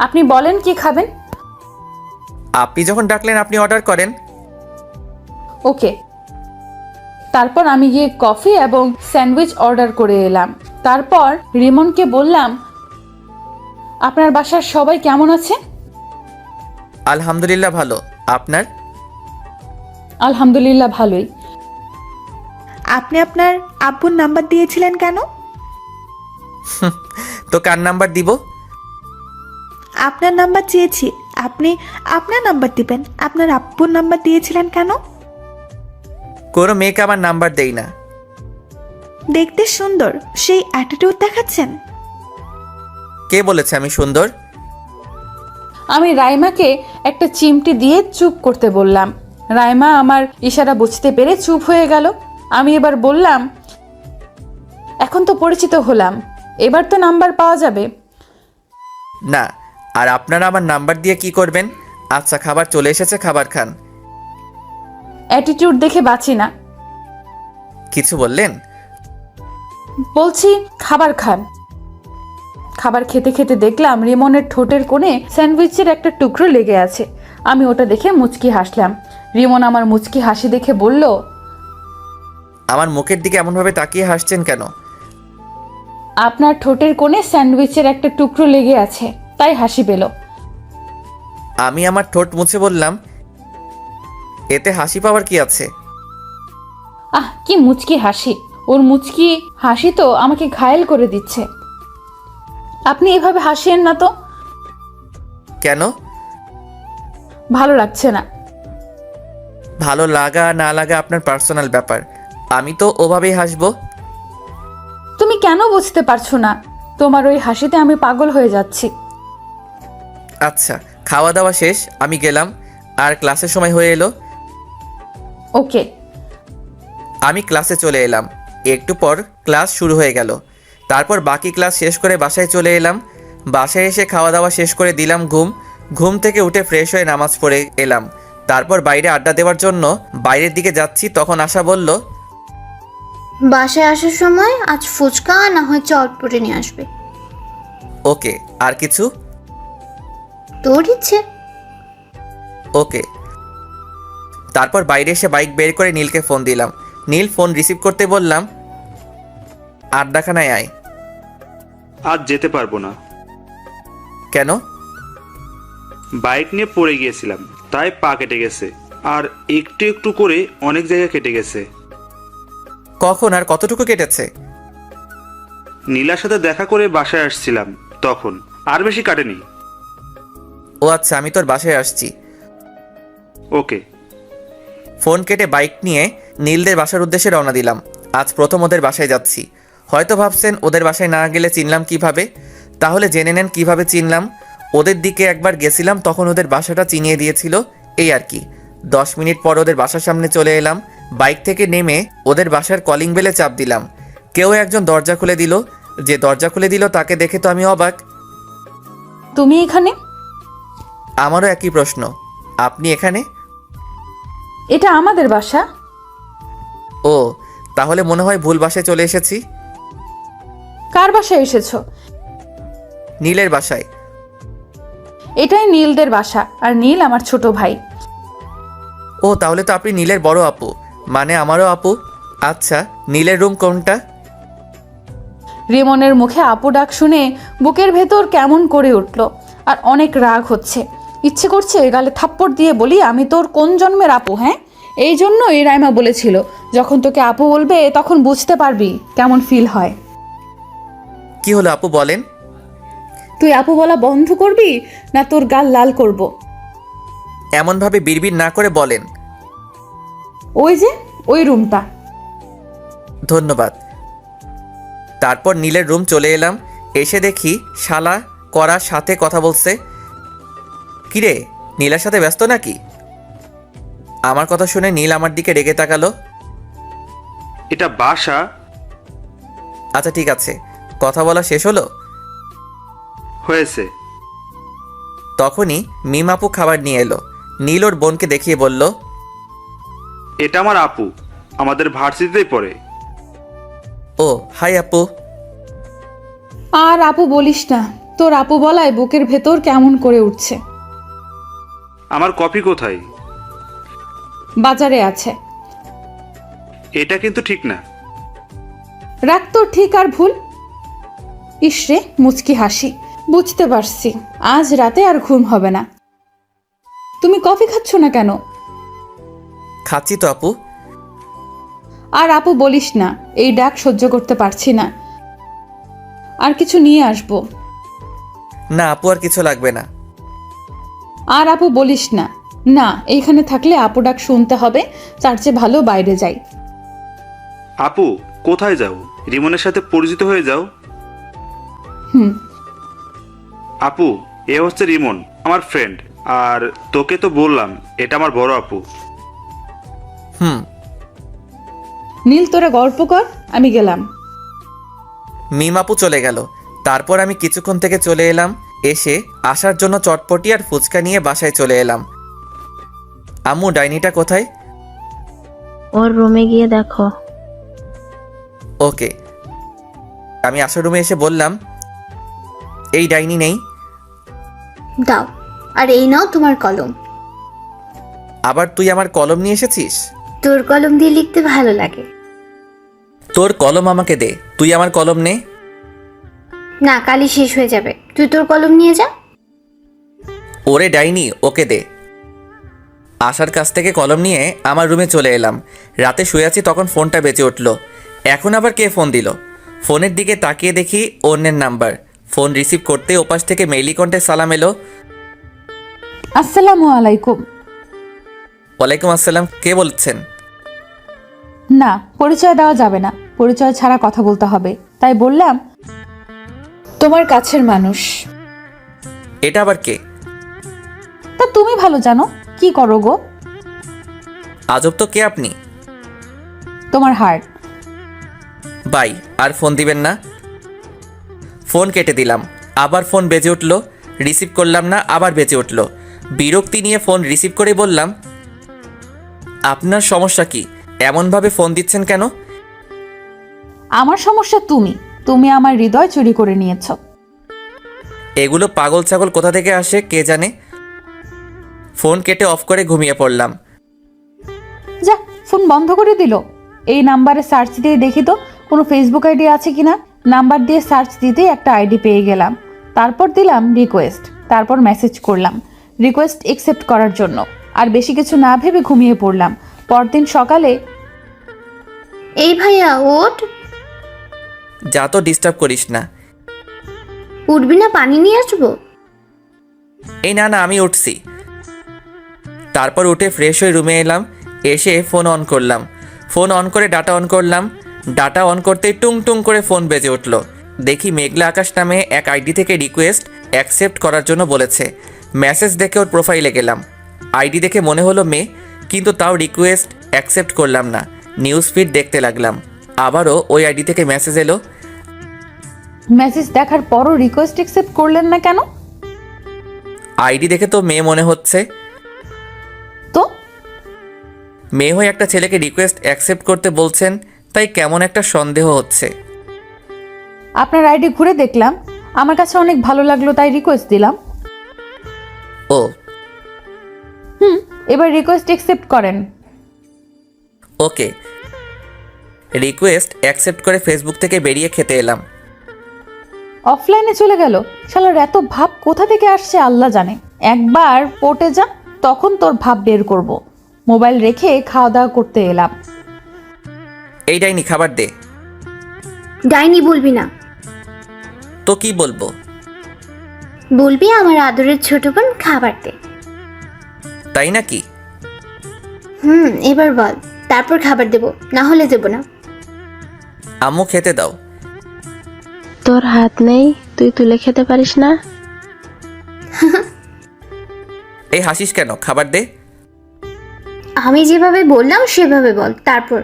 আপনি বলেন কি খাবেন। আপনি যখন ডাকলেন আপনি অর্ডার করেন। ওকে। তারপর আমি গিয়ে কফি এবং স্যান্ডউইচ অর্ডার করে এলাম। তারপর রিমনকে বললাম, আপনার বাসার সবাই কেমন আছে? আলহামদুলিল্লাহ ভালো, আপনার? আলহামদুলিল্লাহ ভালোই। আপনি আপনার আব্বুর নাম্বার দিয়েছিলেন কেন? তো কার নাম্বার দিব? আপনার নাম্বার চেয়েছি, আপনি আপনার নাম্বার দিবেন। আপনার আব্বুর নাম্বার দিয়েছিলেন কেন? কোনো মেয়েকে আমার নাম্বার দেই না। দেখতে সুন্দর, সেই অ্যাটিটিউড দেখাচ্ছেন। কে বলেছে আমি সুন্দর? আমি রাইমাকে একটা চিমটি দিয়ে চুপ করতে বললাম। রাইমা আমার ইশারা বুঝতে পেরে চুপ হয়ে গেল। আমি এবার বললাম, এখন তো পরিচিত হলাম, এবার তো নাম্বার পাওয়া যাবে। না, আর আপনারা আমার নাম্বার দিয়ে কি করবেন? আচ্ছা, খাবার চলে এসেছে, খাবার খান। অ্যাটিটিউড দেখে বাঁচি না। কিছু বললেন? বলছি খাবার খান। খাবার খেতে খেতে দেখলাম রিমনের ঠোঁটের কোণে স্যান্ডউইচের একটা টুকরো লেগে আছে। আমি ওটা দেখে মুচকি হাসলাম। রিমন আমার মুচকি হাসি দেখে বলল, আমার মুখের দিকে এমনভাবে তাকিয়ে হাসছেন কেন? আপনার ঠোঁটের কোণে স্যান্ডউইচের একটা টুকরো লেগে আছে, তাই হাসি পেল। আমি আমার ঠোঁট মুছে বললাম, এতে হাসি পাওয়ার কি আছে? আহ, কি মুচকি হাসি! ওর মুচকি হাসি তো আমাকে ঘায়েল করে দিচ্ছে। আপনি এভাবে হাসিয়েন না তো। কেন? ভালো লাগছে না। ভালো লাগা না লাগা আপনার পার্সোনাল ব্যাপার, আমি তো ওভাবেই হাসবো। তুমি কেন বুঝতে পারছো না? তোমার ওই হাসিতে আমি পাগল হয়ে যাচ্ছি। আচ্ছা, খাওয়া দাওয়া শেষ, আমি গেলাম। আর ক্লাসের সময় হয়ে এলো। ওকে। আমি ক্লাসে চলে এলাম। একটু পর ক্লাস শুরু হয়ে গেল। তারপর বাকি ক্লাস শেষ করে বাসায় চলে এলাম। বাসায় এসে খাওয়া দাওয়া শেষ করে দিলাম ঘুম। ঘুম থেকে উঠে ফ্রেশ হয়ে নামাজ পড়ে এলাম। তারপর বাইরে আড্ডা দেওয়ার জন্য বাইরের দিকে যাচ্ছি, তখন আশা বলল, বাসায় আসার সময় আজ ফুচকা না হয় চটপটি নিয়ে আসবে। ওকে। আর কিছু? তোর ইচ্ছে। ওকে। তারপর বাইরে এসে বাইক বের করে নীলকে ফোন দিলাম। নীল ফোন রিসিভ করতে বললাম, আড্ডাখানায় আয়। আজ যেতে পারবো না। কেন? বাইক নিয়ে পড়ে গিয়েছিলাম, তাই পা কেটে গেছে। আর একটু একটু করে অনেক জায়গা কেটে গেছে। কখন আর কতটুকু কেটেছে? নীলার সাথে দেখা করে বাসায় আসছিলাম তখন। আর বেশি কাটেনি। ও আচ্ছা, আমি তোর বাসায় আসছি। ওকে। ফোন কেটে বাইক নিয়ে নীলদের বাসার উদ্দেশ্যে রওনা দিলাম। আজ প্রথম ওদের বাসায় যাচ্ছি। হয়তো ভাবছেন ওদের বাসায় না গেলে চিনলাম কিভাবে? তাহলে জেনে নেন কিভাবে চিনলাম। ওদের দিকে একবার গেছিলাম, তখন ওদের বাসাটা চিনিয়ে দিয়েছিল, এই আর কি। 10 মিনিট পর ওদের বাসার সামনে চলে এলাম। বাইক থেকে নেমে ওদের বাসার কলিং বেলে চাপ দিলাম। কেউ একজন দরজা খুলে দিল। যে দরজা খুলে দিল তাকে দেখে তো আমি অবাক। তুমি এখানে? আমারও একই প্রশ্ন। আপনি এখানে? এটা আমাদের বাসা। ও, তাহলে মনে হয় ভুল বাসায় চলে এসেছি। কার বাসায় এসেছো? নীলের বাসায়। এটাই নীলদের বাসা, আর নীল আমার ছোট ভাই। ও, তাহলে তো আপনি নীলের বড় আপু, মানে আমারও আপু। আচ্ছা, নীলের রুম কোনটা? রিমনের মুখে আপু ডাক শুনে বুকের ভেতর কেমন করে উঠল, আর অনেক রাগ হচ্ছে। ইচ্ছে করছে গালে থাপ্পড় দিয়ে বলি, আমি তোর কোন জন্মের আপু? হ্যাঁ, এই জন্যই রাইমা বলেছিল, যখন তোকে আপু বলবে তখন বুঝতে পারবি কেমন ফিল হয়। কি হলো আপু, বলেন। তুই আপু বলা বন্ধ করবি না তোর গাল লাল করব? এমনভাবে বিড়বিড় না করে বলেন। ওই যে ওই রুমটা। ধন্যবাদ। তারপর নীলের রুম চলে এলাম। এসে দেখি শালা করার সাথে কথা বলছে। কিরে, নীলার সাথে ব্যস্ত নাকি? আমার কথা শুনে নীল আমার দিকে রেগে তাকালো। এটা বাসা। আচ্ছা ঠিক আছে, কথা বলা শেষ হলো? হয়েছে। তখনই মিম আপু খাবার নিয়ে এলো। নীল ওর বোনকে দেখিয়ে বলল, এটা আমার আপু, আমাদের ভার্সিটিতেই পড়ে। ও হাই আপু। আর আপু বলিস না, তোর আপু বলায় বুকের ভেতর কেমন করে উঠছে। আমার কপি কোথায়? বাজারে আছে। এটা কিন্তু ঠিক না। রাখ তোর ঠিক আর ভুল। ইসরে মুচকি হাসি। বুঝতে পারছি আজ রাতে আর ঘুম হবে না। তুমি কফি খাচ্ছ না কেন? খাচ্ছি তো আপু। আর আপু বলিস না, এই ডাক সহ্য করতে পারছি না। আর কিছু নিয়ে আসবো? না আপু, আর কিছু লাগবে না। আর আপু বলিস না। না, এইখানে থাকলে আপু ডাক শুনতে হবে, তার চেয়ে ভালো বাইরে যাই। আপু কোথায় যাও? রিমনের সাথে পরিচিত হয়ে যাও। হুম। আপু, এ হচ্ছে রিমন, আমার ফ্রেন্ড। আর তোকে তো বললাম এটা আমার বড় আপু। হুম। নীল তোরা গল্প কর, আমি গেলাম। মিম আপু চলে গেল। তারপর আমি কিছুক্ষণ থেকে চলে এলাম। এসে আসার জন্য চটপটি আর ফুচকা নিয়ে বাসায় চলে এলাম। আম্মু, ডাইনিটা কোথায়? ওর রুমে গিয়ে দেখো। ওকে। আমি আসার রুমে এসে বললাম, এই ডাইনি নেই। দাও, আর এই নাও তোমার কলম। আবার তুই আমার কলম নিয়ে এসেছিস? তোর কলম দিয়ে লিখতে ভালো লাগে। তোর কলম আমাকে দে, তুই আমার কলম নে। না, কালি শেষ হয়ে যাবে, তুই তোর কলম নিয়ে যা। ওরে ডাইনি, ওকে দে। আসার কাছ থেকে কলম নিয়ে আমার রুমে চলে এলাম। রাতে শুয়ে আছি, তখন ফোনটা বেজে উঠল। এখন আবার কে ফোন দিল? ফোনের দিকে তাকিয়ে দেখি অন্যের নাম্বার। ফোন রিসিভ করতে ওপাশ থেকে মেইলি কণ্ঠে সালাম এলো। আসসালামু আলাইকুম। ওয়ালাইকুম আসসালাম। কে বলছেন? না, পরিচয় দেওয়া যাবে না, পরিচয় ছাড়া কথা বলতে হবে, তাই বললাম তোমার কাছের মানুষ। এটা আবার কে? তা তুমি ভালো জানো। কি করো গো? আজব তো, কে আপনি? তোমার হার্ট। বাই, আর ফোন দিবেন না। ফোন কেটে দিলাম। আবার ফোন বেজে উঠল, রিসিভ করলাম না, আবার বেজে উঠল। বিরক্তি নিয়ে ফোন রিসিভ করে বললাম, আপনার সমস্যা কি? এমনভাবে ফোন দিচ্ছেন কেন? আমার সমস্যা তুমি আমার হৃদয় চুরি করে নিয়েছ। এগুলো পাগল ছাগল কোথা থেকে আসে কে জানে। ফোন কেটে অফ করে ঘুমিয়ে পড়লাম। যা, ফোন বন্ধ করে দিল। এই নাম্বারে সার্চ দিয়ে দেখি তো কোনো ফেসবুক আইডি আছে কিনা। নাম্বার দিয়ে সার্চ দিতেই একটা আইডি পেয়ে গেলাম। তারপর দিলাম রিকোয়েস্ট, তারপর মেসেজ করলাম রিকোয়েস্ট একসেপ্ট করার জন্য। আর বেশি কিছু না ভেবে ঘুমিয়ে পড়লাম। পরদিন সকালে, এই ভাইয়া ওঠ। যা তো, ডিস্টার্ব করিস না। উঠবি না? পানি নিয়ে আসবো। এই না না, আমি উঠছি। তারপর উঠে ফ্রেশ হয়ে রুমে এলাম। এসে ফোন অন করলাম। ফোন অন করে ডাটা অন করলাম। ডাটা অন করতেই টুং টুং করে ফোন বেজে উঠল। দেখি মেঘলা আকাশ নামে এক আইডি থেকে রিকোয়েস্ট অ্যাকসেপ্ট করার জন্য বলেছে। মেসেজ দেখে ওর প্রোফাইলে গেলাম। আইডি দেখে মনে হলো মেয়ে, কিন্তু তাও রিকোয়েস্ট অ্যাকসেপ্ট করলাম না। নিউজ ফিড দেখতে লাগলাম। আবারও ওই আইডি থেকে মেসেজ এলো। মেসেজ দেখার পরও রিকোয়েস্ট একসেপ্ট করলেন না কেন? আইডি দেখে তো মেয়ে মনে হচ্ছে। তো মেয়ে হয়ে একটা ছেলেকে রিকোয়েস্ট অ্যাকসেপ্ট করতে বলছেন, তাই কেমন একটা সন্দেহ হচ্ছে। আপনার আইডি ঘুরে দেখলাম, আমার কাছে অনেক ভালো লাগলো, তাই রিকোয়েস্ট দিলাম। ও, এবার রিকোয়েস্ট একসেপ্ট করেন। ওকে। রিকোয়েস্ট অ্যাকসেপ্ট করে ফেসবুক থেকে বেরিয়ে খেতে এলাম। অফলাইনে চলে গেল। শালার এত ভাব কোথা থেকে আসছে আল্লাহ জানে। একবার পটে যা, তখন তোর ভাব বের করব। মোবাইল রেখে খাওয়া দাওয়া করতে এলাম। এই ডাইনি, খাবার দে। ডাইনি বলবি না। তো কি বলবো? বলবি আমার আদরের ছোট বোন খাবার দে। তাই নাকি? এবার বল, তারপর খাবার দেব, না হলে দেব না। আম্মু, খেতে দাও। তোর হাত নেই, তুই তুলে খেতে পারিস না? এই হাসিস কেন? খাবার দে। আমি যেভাবে বললাম সেভাবে বল, তারপর।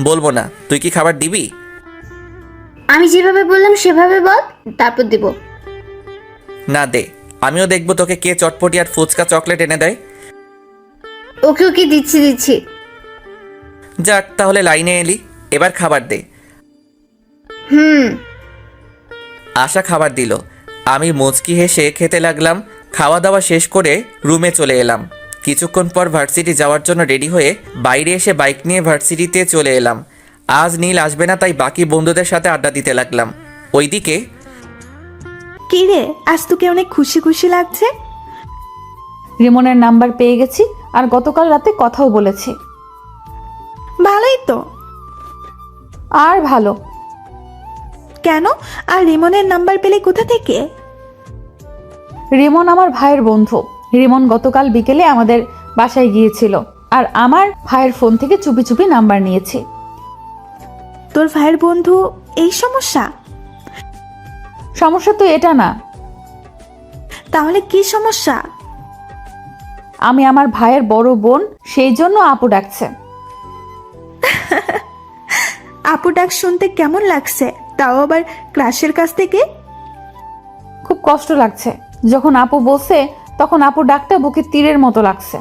বলবো না। তুই কি খাবার দিবি? আমি যেভাবে বললাম সেভাবে বল, তারপর দেব। না, দে। আমিও দেখবো তোকে কে চটপটি আর ফুচকা চকলেট এনে দেয়। ওকে ওকে, দিচ্ছি। যাক, তাহলে লাইনে এলি। এবার খাবার দে। আশা খাবার দিল। আমি মুচকি হেসে খেতে লাগলাম। খাওয়া দাওয়া শেষ করে রুমে চলে এলাম। কিছুক্ষণ পর ভার্সিটি যাওয়ার জন্য রেডি হয়ে বাইরে এসে বাইক নিয়ে ভার্সিটিতে চলে এলাম। আজ নীল আসবে না, তাই বাকি বন্ধুদের সাথে আড্ডা দিতে লাগলাম। ওইদিকে, কি রে, আজ তোকে অনেক খুশি খুশি লাগছে। রিমনের নাম্বার পেয়ে গেছি, আর গতকাল রাতে কথাও বলেছি। ভালোই তো। আর ভালো। কেন? আর রিমনের নাম্বার পেলে কোথা থেকে? রিমন আমার ভাইয়ের বন্ধু। রিমন গতকাল বিকেলে আমাদের বাসায় গিয়েছিল, আর আমার ভাইয়ের ফোন থেকে চুপি চুপি নাম্বার নিয়েছি। তোর ভাইয়ের বন্ধু এই সমস্যা? সমস্যা তো এটা না। তাহলে কি সমস্যা? আমি আমার ভাইয়ের বড় বোন, সেই জন্য আপু ডাকছে। আপু ডাক শুনতে কেমন লাগছে? তাও আবার ক্রাশের কাছ থেকে। খুব কষ্ট লাগছে। যখন আপু বলছে তখন আপু ডাকটা বুকে তীরের মতো লাগছে।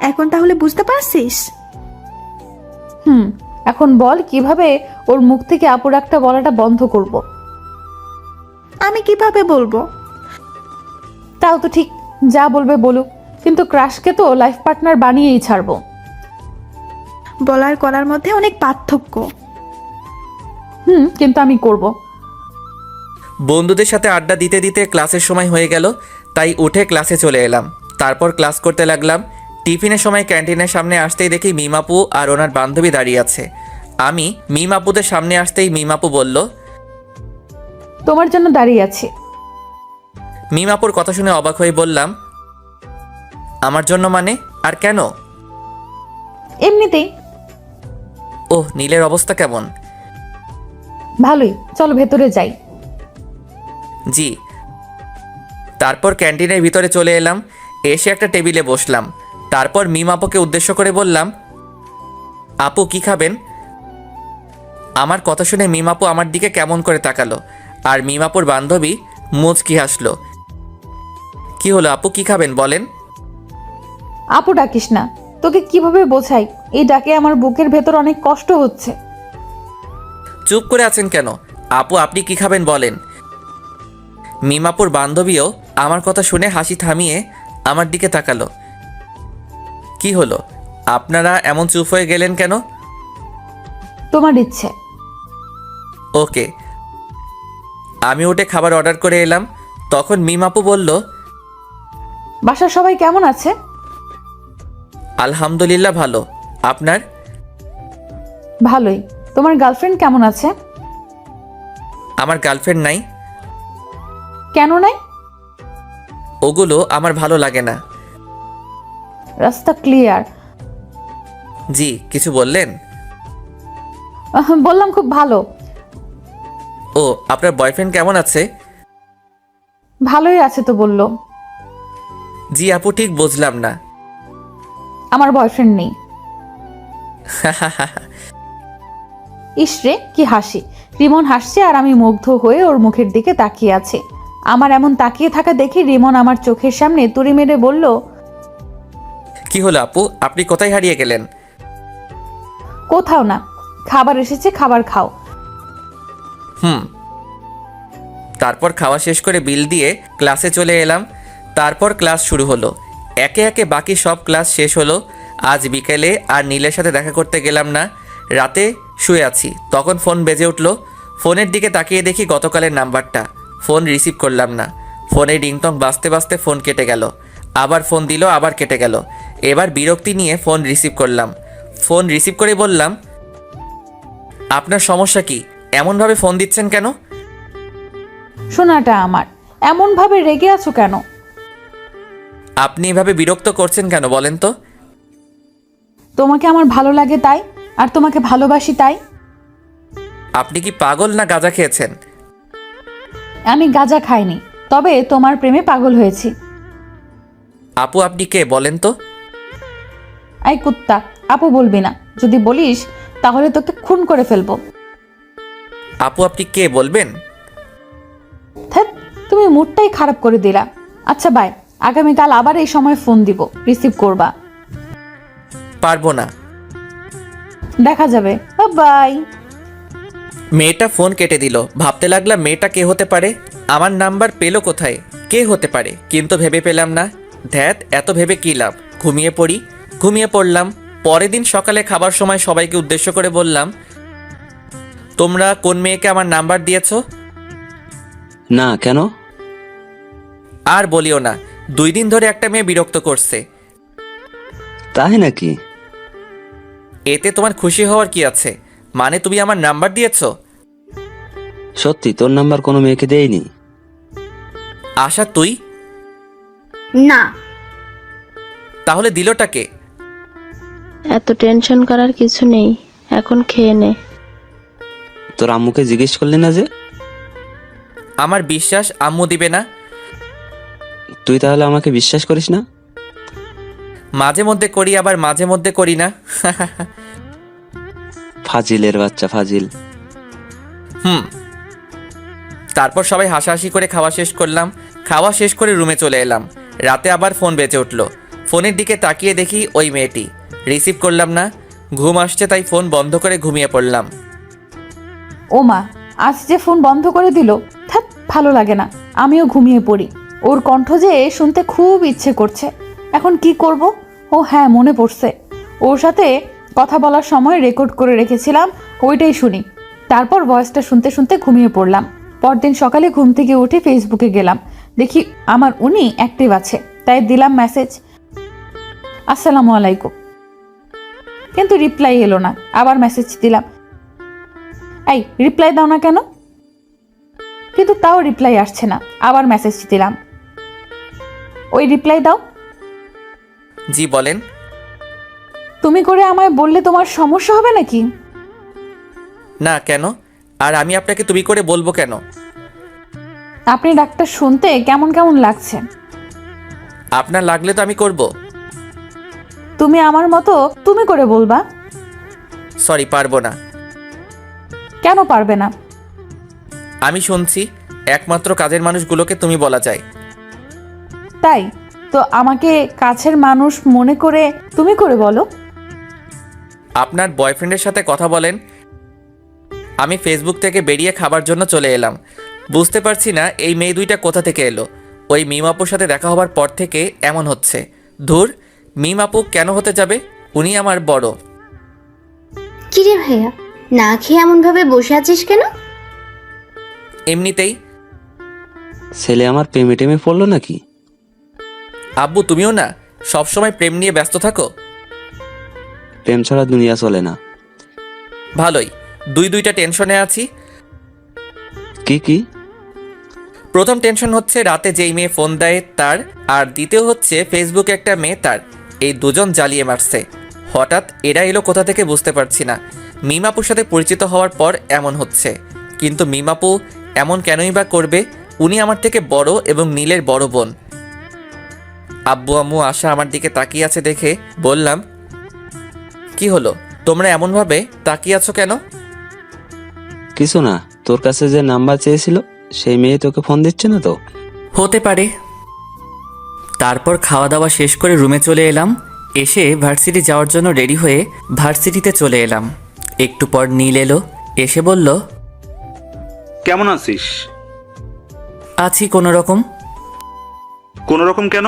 এখন তাহলে বুঝতে পারছিস? এখন বল কিভাবে ওর মুখ থেকে আপু ডাকটা বলাটা বন্ধ করব। আমি কিভাবে বলবো? তাও তো ঠিক, যা বলবে বলুক, কিন্তু ক্রাশকে তো লাইফ পার্টনার বানিয়েই ছাড়বো। বলার করার মধ্যে অনেক পার্থক্য। কিন্তু আমি করব। বন্ধুদের সাথে আড্ডা দিতে দিতে ক্লাসের সময় হয়ে গেল, তাই উঠে ক্লাসে চলে এলাম। তারপর ক্লাস করতে লাগলাম। টিফিনের সময় ক্যান্টিনের সামনে আসতেই দেখি মিমাপু আর ওনার বান্ধবী দাঁড়িয়ে আছে। আমি মিমাপুদের সামনে আসতেই মিমাপু বলল, তোমার জন্য দাঁড়িয়ে আছি। মিমাপুর কথা শুনে অবাক হয়ে বললাম, আমার জন্য মানে? আর কেন? এমনিতেই। ওহ, নীলের অবস্থা কেমন? ভালোই, চলো ভেতরে যাই। জি। তারপর ক্যান্টিনের ভিতরে চলে এলাম, এসে একটা টেবিলে বসলাম। তারপর মিমাপুকে উদ্দেশ্য করে বললাম, আপু কি খাবেন? আমার কথা শুনে মিমাপু আমার দিকে কেমন করে তাকালো, আর মিমাপুর বান্ধবী মুচকি হাসলো। কি হলো আপু, কি খাবেন বলেন? আপু ডাকিস না, তোকে কিভাবে বোঝাই, এই ডাকে আমার বুকের ভেতর অনেক কষ্ট হচ্ছে। চুপ করে আছেন কেন? আপু আপনি কি খাবেন বলেন? মিমাপুর বান্ধবীও আমার কথা শুনে হাসি থামিয়ে আমার দিকে তাকালো। কি হলো, আপনারা এমন চুপ হয়ে গেলেন কেন? তোমার ইচ্ছে। ওকে। আমি উঠে খাবার অর্ডার করে এলাম। তখন মিমাপু বলল, বাসার সবাই কেমন আছে? আলহামদুলিল্লাহ ভালো। আপনার? ভালোই। তোমার গার্লফ্রেন্ড কেমন আছে? আমার গার্লফ্রেন্ড নাই। কেন নাই? ওগুলো আমার ভালো লাগে না। রাস্তা ক্লিয়ার। জি, কিছু বললেন? বললাম খুব ভালো। ও, আপনার বয়ফ্রেন্ড কেমন আছে? ভালোই আছে তো বললো। জি আপু, ঠিক বুঝলাম না। আমার বয়ফ্রেন্ড নেই। ইসরে কি হাসি! রিমন হাসছে আর আমি মুগ্ধ হয়ে ওর মুখের দিকে তাকিয়ে আছি। আমার এমন তাকিয়ে থাকা দেখে রিমন আমার চোখের সামনে তুড়ি মেরে বলল, কি হলো আপু, আপনি কোথায় হারিয়ে গেলেন? কোথাও না, খাবার এসেছে, খাবার খাও। তারপর খাওয়া শেষ করে বিল দিয়ে ক্লাসে চলে এলাম। তারপর ক্লাস শুরু হলো। একে একে বাকি সব ক্লাস শেষ হলো। আজ বিকেলে আর নীলের সাথে দেখা করতে গেলাম না। রাতে শুয়ে আছি, তখন ফোন বেজে উঠলো। ফোনের দিকে তাকিয়ে দেখি গতকালের নাম্বারটা। ফোন রিসিভ করলাম না। ফোনে রিংটং বাজতে বাজতে ফোন কেটে গেল। আবার ফোন দিল, আবার কেটে গেল। এবার বিরক্তি নিয়ে ফোন রিসিভ করলাম। ফোন রিসিভ করে বললাম, আপনার সমস্যা কি? এমনভাবে ফোন দিচ্ছেন কেন? শোনাটা আমার, এমন ভাবে রেগে আছো কেন? আপনি এভাবে বিরক্ত করছেন কেন বলেন তো? তোমাকে আমার ভালো লাগে তাই, আর তোমাকে ভালোবাসি তাই। আপনি কি পাগল না গাঁজা খেয়েছেন? আমি গাঁজা খাইনি, তবে তোমার প্রেমে পাগল হয়েছি। আপু আপনি কে বলেন তো? আই কুত্তা, আপু বলবি না। যদি বলিস তাহলে তোকে খুন করে ফেলবো। আপু আপনি কে বলবেন? ধ্যাৎ, তুমি মুডটাই খারাপ করে দিলা। আচ্ছা বাই, আগামীকাল আবার এই সময় ফোন দিব, রিসিভ করবা। পারবো না। দেখা যাবে। বাই। মেয়েটা ফোন কেটে দিল। ভাবতে লাগলাম মেয়েটা কে হতে পারে, আমার নাম্বার পেলো কোথায়, কে হতে পারে, কিন্তু ভেবে পেলাম না। ধ্যাত, এত ভেবে কী লাভ, ঘুমিয়ে পড়ি। ঘুমিয়ে পড়লাম। পরের দিন সকালে খাবার সময় সবাইকে উদ্দেশ্য করে বললাম, তোমরা কোন মেয়েকে আমার নাম্বার দিয়েছো? না, কেন? আর বলিও না, 2 দিন ধরে একটা মেয়ে বিরক্ত করছে। তাই নাকি? এতে তোমার খুশি হওয়ার কি আছে? মানে তুমি আমার নাম্বার দিয়েছো? সত্যি তোর নাম্বার কোনো মেয়েকে দেয়নি? আশা তুই? না। তাহলে দিলটা কে? এত টেনশন করার কিছু নেই, এখন খেয়ে নে। তোর আম্মুকে জিজ্ঞেস করলি না যে? আমার বিশ্বাস আম্মু দিবে না। তুই তাহলে আমাকে বিশ্বাস করিস না? মাঝে মধ্যে করি, আবার মাঝে মধ্যে করি না। ফাজিলের বাচ্চা, ফাজিল। তারপর সবাই হাসাহাসি করে খাওয়া শেষ করলাম। খাওয়া শেষ করে রুমে চলে এলাম। রাতে আবার ফোন বেজে উঠল। ফোনের দিকে তাকিয়ে দেখি ওই মেয়েটি। রিসিভ করলাম না, ঘুম আসছে তাই ফোন বন্ধ করে ঘুমিয়ে পড়লাম। ও মা, আজ যে ফোন বন্ধ করে দিল, থাক ভালো লাগে না, আমিও ঘুমিয়ে পড়ি। ওর কণ্ঠ যে শুনতে খুব ইচ্ছে করছে, এখন কি করব? ও হ্যাঁ, মনে পড়ছে, ওর সাথে কথা বলার সময় রেকর্ড করে রেখেছিলাম, ওইটাই শুনি। তারপর ভয়েসটা শুনতে শুনতে ঘুমিয়ে পড়লাম। পরদিন সকালে ঘুম থেকে উঠে ফেসবুকে গেলাম, দেখি আমার উনি অ্যাক্টিভ আছে, তাই দিলাম মেসেজ, আসসালামু আলাইকুম। কিন্তু রিপ্লাই এলো না। আবার মেসেজ দিলাম, এই রিপ্লাই দাও না কেন? কিন্তু তাও রিপ্লাই আসছে না। আবার মেসেজ দিলাম, ওই রিপ্লাই দাও। জি বলেন। তুমি করে আমায় বললে তোমার সমস্যা হবে নাকি? না, কেন? আর আমি আপনাকে তুমি করে বলবো কেন? আপনি ডাক্তার শুনতে কেমন কেমন লাগছে। আপনার লাগলে তো আমি করব। তুমি আমার মতো তুমি করে বলবা। সরি, পারবো না। কেন পারবে না? আমি শুনছি একমাত্র কাজের মানুষগুলোকে তুমি বলা যায়। তাই তো আমাকে কাছের মানুষ মনে করে তুমি করে বলো। আপনার বয়ফ্রেন্ডের সাথে কথা বলেন। আমি ফেসবুক থেকে বেরিয়ে খাবার জন্য চলে এলাম। বুঝতে পারছি না এই মেয়ে দুইটা কোথা থেকে এলো। ওই মিম আপুর সাথে দেখা হবার পর থেকে এমন হচ্ছে। ধুর, মিম আপু কেন হতে যাবে? উনি আমার বড়। কিরে ভাইয়া, না খেয়ে এমন ভাবে বসে আছিস কেন? এমনিতেই। ছেলে আমার প্রেমে টেমে পড়লো নাকি? আব্বু তুমিও না সবসময় প্রেম নিয়ে ব্যস্ত থাকো। প্রেম ছাড়া দুনিয়া চলে না। ভালোই, দুইটা টেনশনে আছি। কি কি? প্রথম টেনশন হচ্ছে রাতে যেই মেয়ে ফোন দেয় তার, আর দ্বিতীয় হচ্ছে ফেসবুকে একটা মেয়ে তার। এই দুজন জ্বালিয়ে মারছে। হঠাৎ এরা এলো কোথা থেকে বুঝতে পারছি না। মিমাপুর সাথে পরিচিত হওয়ার পর এমন হচ্ছে, কিন্তু মিমাপু এমন কেনই বা করবে? উনি আমার থেকে বড় এবং নীলের বড় বোন। আব্বু আম্মু আশা আমার দিকে তাকিয়ে আছে দেখে বললাম, কি হলো, তোমরা এমনভাবে তাকিয়ে আছো কেন? কিছু না, তোর কাছে যে নাম্বার চেয়েছিল সেই মেয়ে তোকে ফোন দিচ্ছে না তো? হতে পারে। তারপর খাওয়া দাওয়া শেষ করে রুমে চলে এলাম। এসে ভার্সিটি যাওয়ার জন্য রেডি হয়ে ভার্সিটিতে চলে এলাম। একটু পর নীল এলো, এসে বলল, কেমন আছিস? আছি কোনো রকম। কোনো রকম কেন?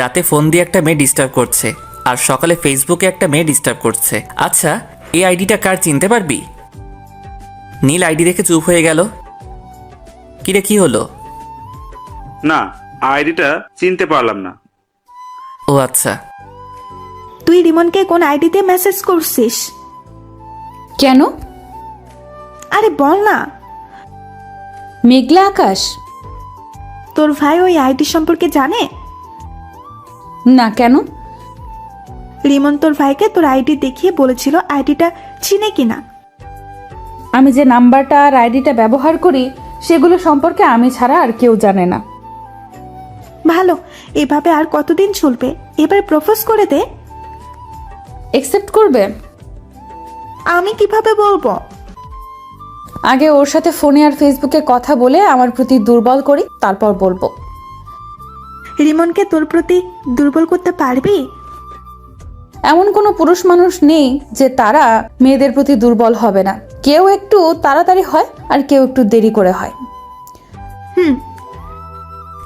রাতে ফোন দিয়ে একটা মেয়ে ডিস্টার্ব করছে, আর সকালে ফেসবুকে একটা মেয়ে ডিস্টার্ব করছে। আচ্ছা, এই আইডিটা কার চিনতে পারবি? নীল আইডি দেখে চুপ হয়ে গেল। কিরে, কি হলো? না, আইডিটা চিনতে পারলাম না। ও আচ্ছা। তুই রিমনকে কোন আইডিতে মেসেজ করছিস? কেন? আরে বল না। মেঘলা আকাশ। তোর ভাই ওই আইডি সম্পর্কে জানে? না, কেন? রিমন তোর ভাইকে তোর আইডি দেখিয়ে বলেছিল আইডিটা চিনে কিনা। আমি যে নাম্বারটা আর আইডিটা ব্যবহার করি সেগুলো সম্পর্কে আমি ছাড়া আর কেউ জানে না। ভালো, এভাবে আর কতদিন চলবে? এবার প্রপোজ করে দে। একসেপ্ট করবে? আমি কিভাবে বলবো? আগে ওর সাথে ফোনে আর ফেসবুকে কথা বলে আমার প্রতি দুর্বল করি, তারপর বলবো। রিমনকে তোর প্রতি দুর্বল করতে পারবি? এমন কোনো পুরুষ মানুষ নেই যে তারা মেয়েদের প্রতি দুর্বল হবে না। কেউ একটু তাড়াতাড়ি হয় আর কেউ একটু দেরি করে হয়।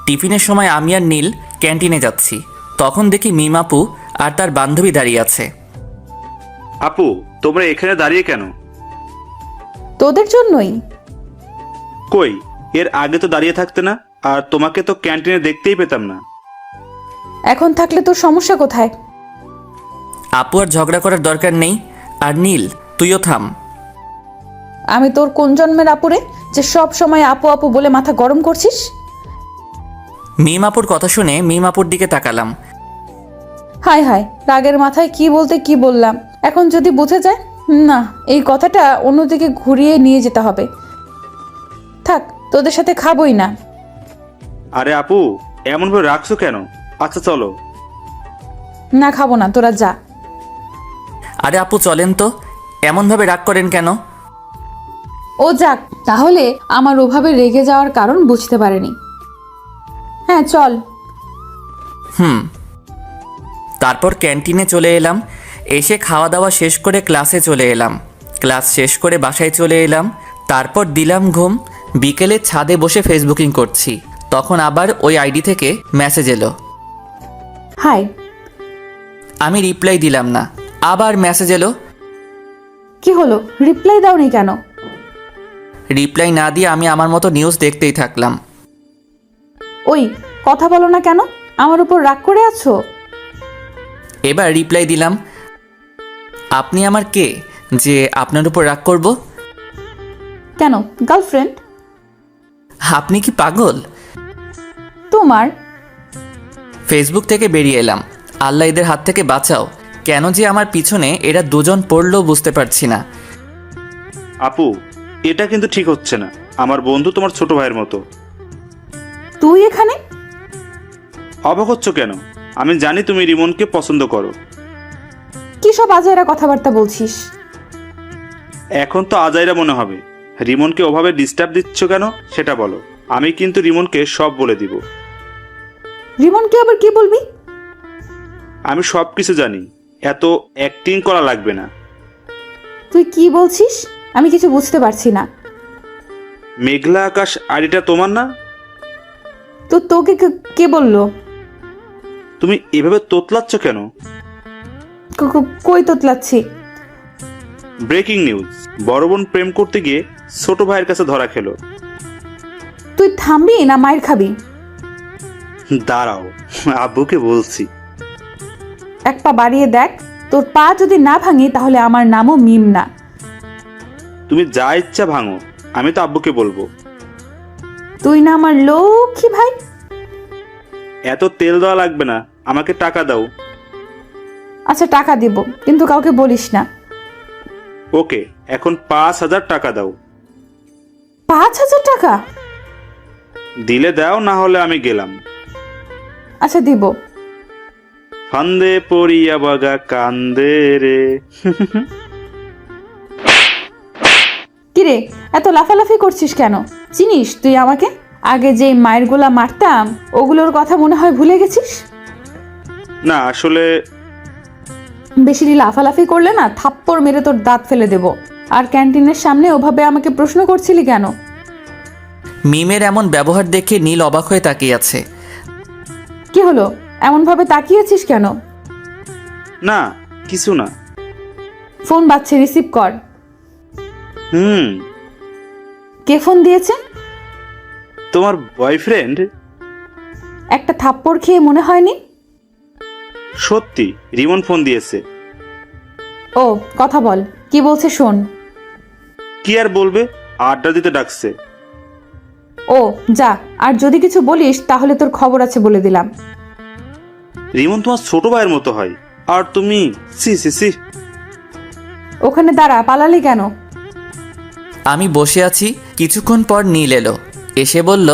টিফিনের সময় আমি আর নীল ক্যান্টিনে যাচ্ছি। তখন দেখি মিম আপু আর তার বান্ধবী দাঁড়িয়ে আছে। আপু, তোমরা এখানে দাঁড়িয়ে কেন? তোদের জন্যই। কই, এর আগে তো দাঁড়িয়ে থাকতে না, আর তোমাকে তো ক্যান্টিনে দেখতেই পেতাম না। এখন থাকলে তোর সমস্যা কোথায়? আপু আর ঝগড়া করার দরকার নেই। আর নীল, তুইও থাম। আমি তোর কোন জন্মের আপুরে যে সব সময় আপু আপু বলে মাথা গরম করছিস? মিম আপুর কথা শুনে মিম আপুর দিকে তাকালাম। হায় হায়, রাগের মাথায় কি বলতে কি বললাম। এখন যদি বুঝে যায়, না, এই কথাটা অন্যদিকে ঘুরিয়ে নিয়ে যেতে হবে। থাক, তোদের সাথে খাবোই না। আরে আপু, এমনভাবে রাখছো কেন? আচ্ছা চলো। না, খাবো না, তোরা যা। আরে আপু চলেন তো, এমনভাবে রাগ করেন কেন? ও যাক, তাহলে আমার ওভাবে রেগে যাওয়ার কারণ বুঝতে পারেনি। হ্যাঁ চল। তারপর ক্যান্টিনে চলে এলাম, এসে খাওয়া দাওয়া শেষ করে ক্লাসে চলে এলাম, ক্লাস শেষ করে বাসায় চলে এলাম, তারপর দিলাম ঘুম। বিকেলে ছাদে বসে ফেসবুকিং করছি, তখন আবার ওই আইডি থেকে মেসেজ এলো। হাই। আমি রিপ্লাই দিলাম না, আবার মেসেজ এলো। কি হলো, রিপ্লাই দাওনি কেন? রিপ্লাই না দিয়ে আমি আমার মতো নিউজ দেখতেই থাকলাম। ওই কথা বলো না কেন, আমার উপর রাগ করে আছো? এবার রিপ্লাই দিলাম, আপনি আমার কে যে আপনার উপর রাগ করব? কেন, গার্লফ্রেন্ড? আপনি কি পাগল? তোমার ফেসবুক থেকে বেরিয়ে এলাম। আল্লাহ এদের হাত থেকে বাঁচাও, কেন যে আমার পিছনে এরা দুজন পড়লো বুঝতে পারছি না। আপু, এটা কিন্তু ঠিক হচ্ছে না। আমার বন্ধু তোমার ছোট ভাইয়ের মতো। তুই এখানে? অবাক হচ্ছ কেন? আমি জানি তুমি রিমনকে পছন্দ করো। কি সব আজাইরা কথাবার্তা বলছিস? এখন তো আজাইরা মনে হবে। রিমনকে ওভাবে ডিস্টার্ব দিচ্ছ কেন সেটা বলো। আমি কিন্তু রিমনকে সব বলে দিব। রিমনকে আবার কি বলবি? আমি সব কিছু জানি, এত অ্যাক্টিং করা লাগবে না। তুই কি বলছিস? আমি কিছু বুঝতে পারছি না। মেঘলা আকাশ আইডিটা তোমার না? তো তোকে কে বললো? তুমি এভাবে তোতলাচ্ছ কেন? কই তোতলাচ্ছি? ব্রেকিং নিউজ, বড় বোন প্রেম করতে গিয়ে ছোট ভাইয়ের কাছে ধরা খেলো। তুই থামবি না মায়ের খাবি? দাঁড়াও, আব্বুকে বলছি। এক পা বাড়িয়ে দেখ, তোর পা যদি না ভাঙি তাহলে আমার নামও মিম না। তুমি যা ইচ্ছা ভাঙো, আমি তো আব্বুকে বলবো। তুই না আমার লক্ষ্মী ভাই? এত তেল দেওয়া লাগবে না, আমাকে টাকা দাও। আচ্ছা টাকা দিব, কিন্তু কাউকে বলিস না। ওকে, এখন 5,000 টাকা দাও। 5,000 টাকা? দিলে দাও, না হলে আমি গেলাম। আচ্ছা দিব। ফান্দে পড়িয়া বাগা কান্দে রে। কিরে, এত লাফালাফি করছিস কেন? চিনিস তুই আমাকে? আগে যেই মায়ের গোলা মারতাম ওগুলোর কথা মনে হয় ভুলে গেছিস? না আসলে বেশি লাফালাফি করলে না থাপ্পড় মেরে তোর দাঁত ফেলে দেব। আর ক্যান্টিনের সামনে ওভাবে আমাকে প্রশ্ন করছিলি কেন? মিমের এমন ব্যবহার দেখে নীল অবাক হয়ে তাকিয়ে আছে। কি হলো, এমন ভাবে তাকিয়েছিস কেন? না, কিছু না। ফোন বাজছে, রিসিভ কর। হুম, কে ফোন দিয়েছে? তোমার বয়ফ্রেন্ড। একটা থাপ্পড় খেয়ে মনে হয়নি? সত্যি, রিমন ফোন দিয়েছে। ও কথা বল, কি বলছে শোন। কি আর বলবে, আড্ডা দিতে ডাকছে। ও যা, আর যদি কিছু বলিস তাহলে তোর খবর আছে বলে দিলাম। রিমন তোমার ছোট ভাইয়ের মতো হয়, আর তুমি সি সি সি। ওখানে দাঁড়া, পালালি কেন? আমি বসে আছি, কিছুক্ষণ পর নীল এলো, এসে বলল,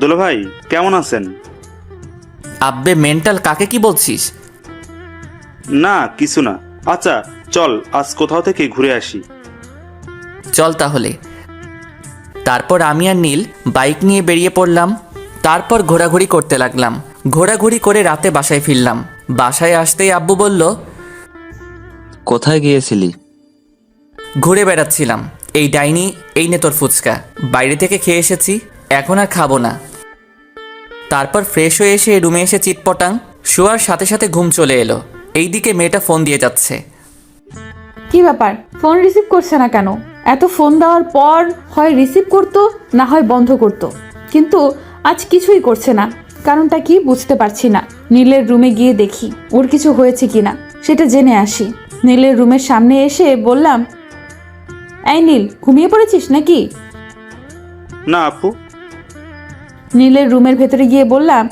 দোলা ভাই কেমন আছেন? আব্বে মেন্টাল, কাকে কি বলছিস? না কিছু না। আচ্ছা চল আজ কোথাও থেকে ঘুরে আসি। চল তাহলে। তারপর আমি আর নীল বাইক নিয়ে বেরিয়ে পড়লাম। তারপর ঘোরাঘুরি করতে লাগলাম। ঘোরাঘুরি করে রাতে বাসায় ফিরলাম। বাসায় আসতেই আব্বু বলল, কোথায় গিয়েছিলি? ঘুরে বেড়াচ্ছিলাম। এই ডাইনি, এই নে তোর ফুচকা, বাইরে থেকে খেয়ে এসেছি, এখন আর খাবো না। তারপর ফ্রেশ হয়ে এসে রুমে এসে চিটপটাং, শোয়ার সাথে সাথে ঘুম চলে এলো। এইদিকে মেয়েটা ফোন দিয়ে যাচ্ছে। কি ব্যাপার, ফোন রিসিভ করছে না কেন? এত ফোন দেওয়ার পর হয় রিসিভ করতো, না হয় বন্ধ করতো, কিন্তু আজ কিছুই করছে না। কারণটা কি বুঝতে পারছি না। নীলের রুমে গিয়ে দেখি ওর কিছু হয়েছে কিনা, সেটা জেনে আসি। নীলের রুমের সামনে এসে বললাম, এই নীল, ঘুমিয়ে পড়েছিস নাকি? না আপু। নীলের রুমের ভেতরে গিয়ে বললাম,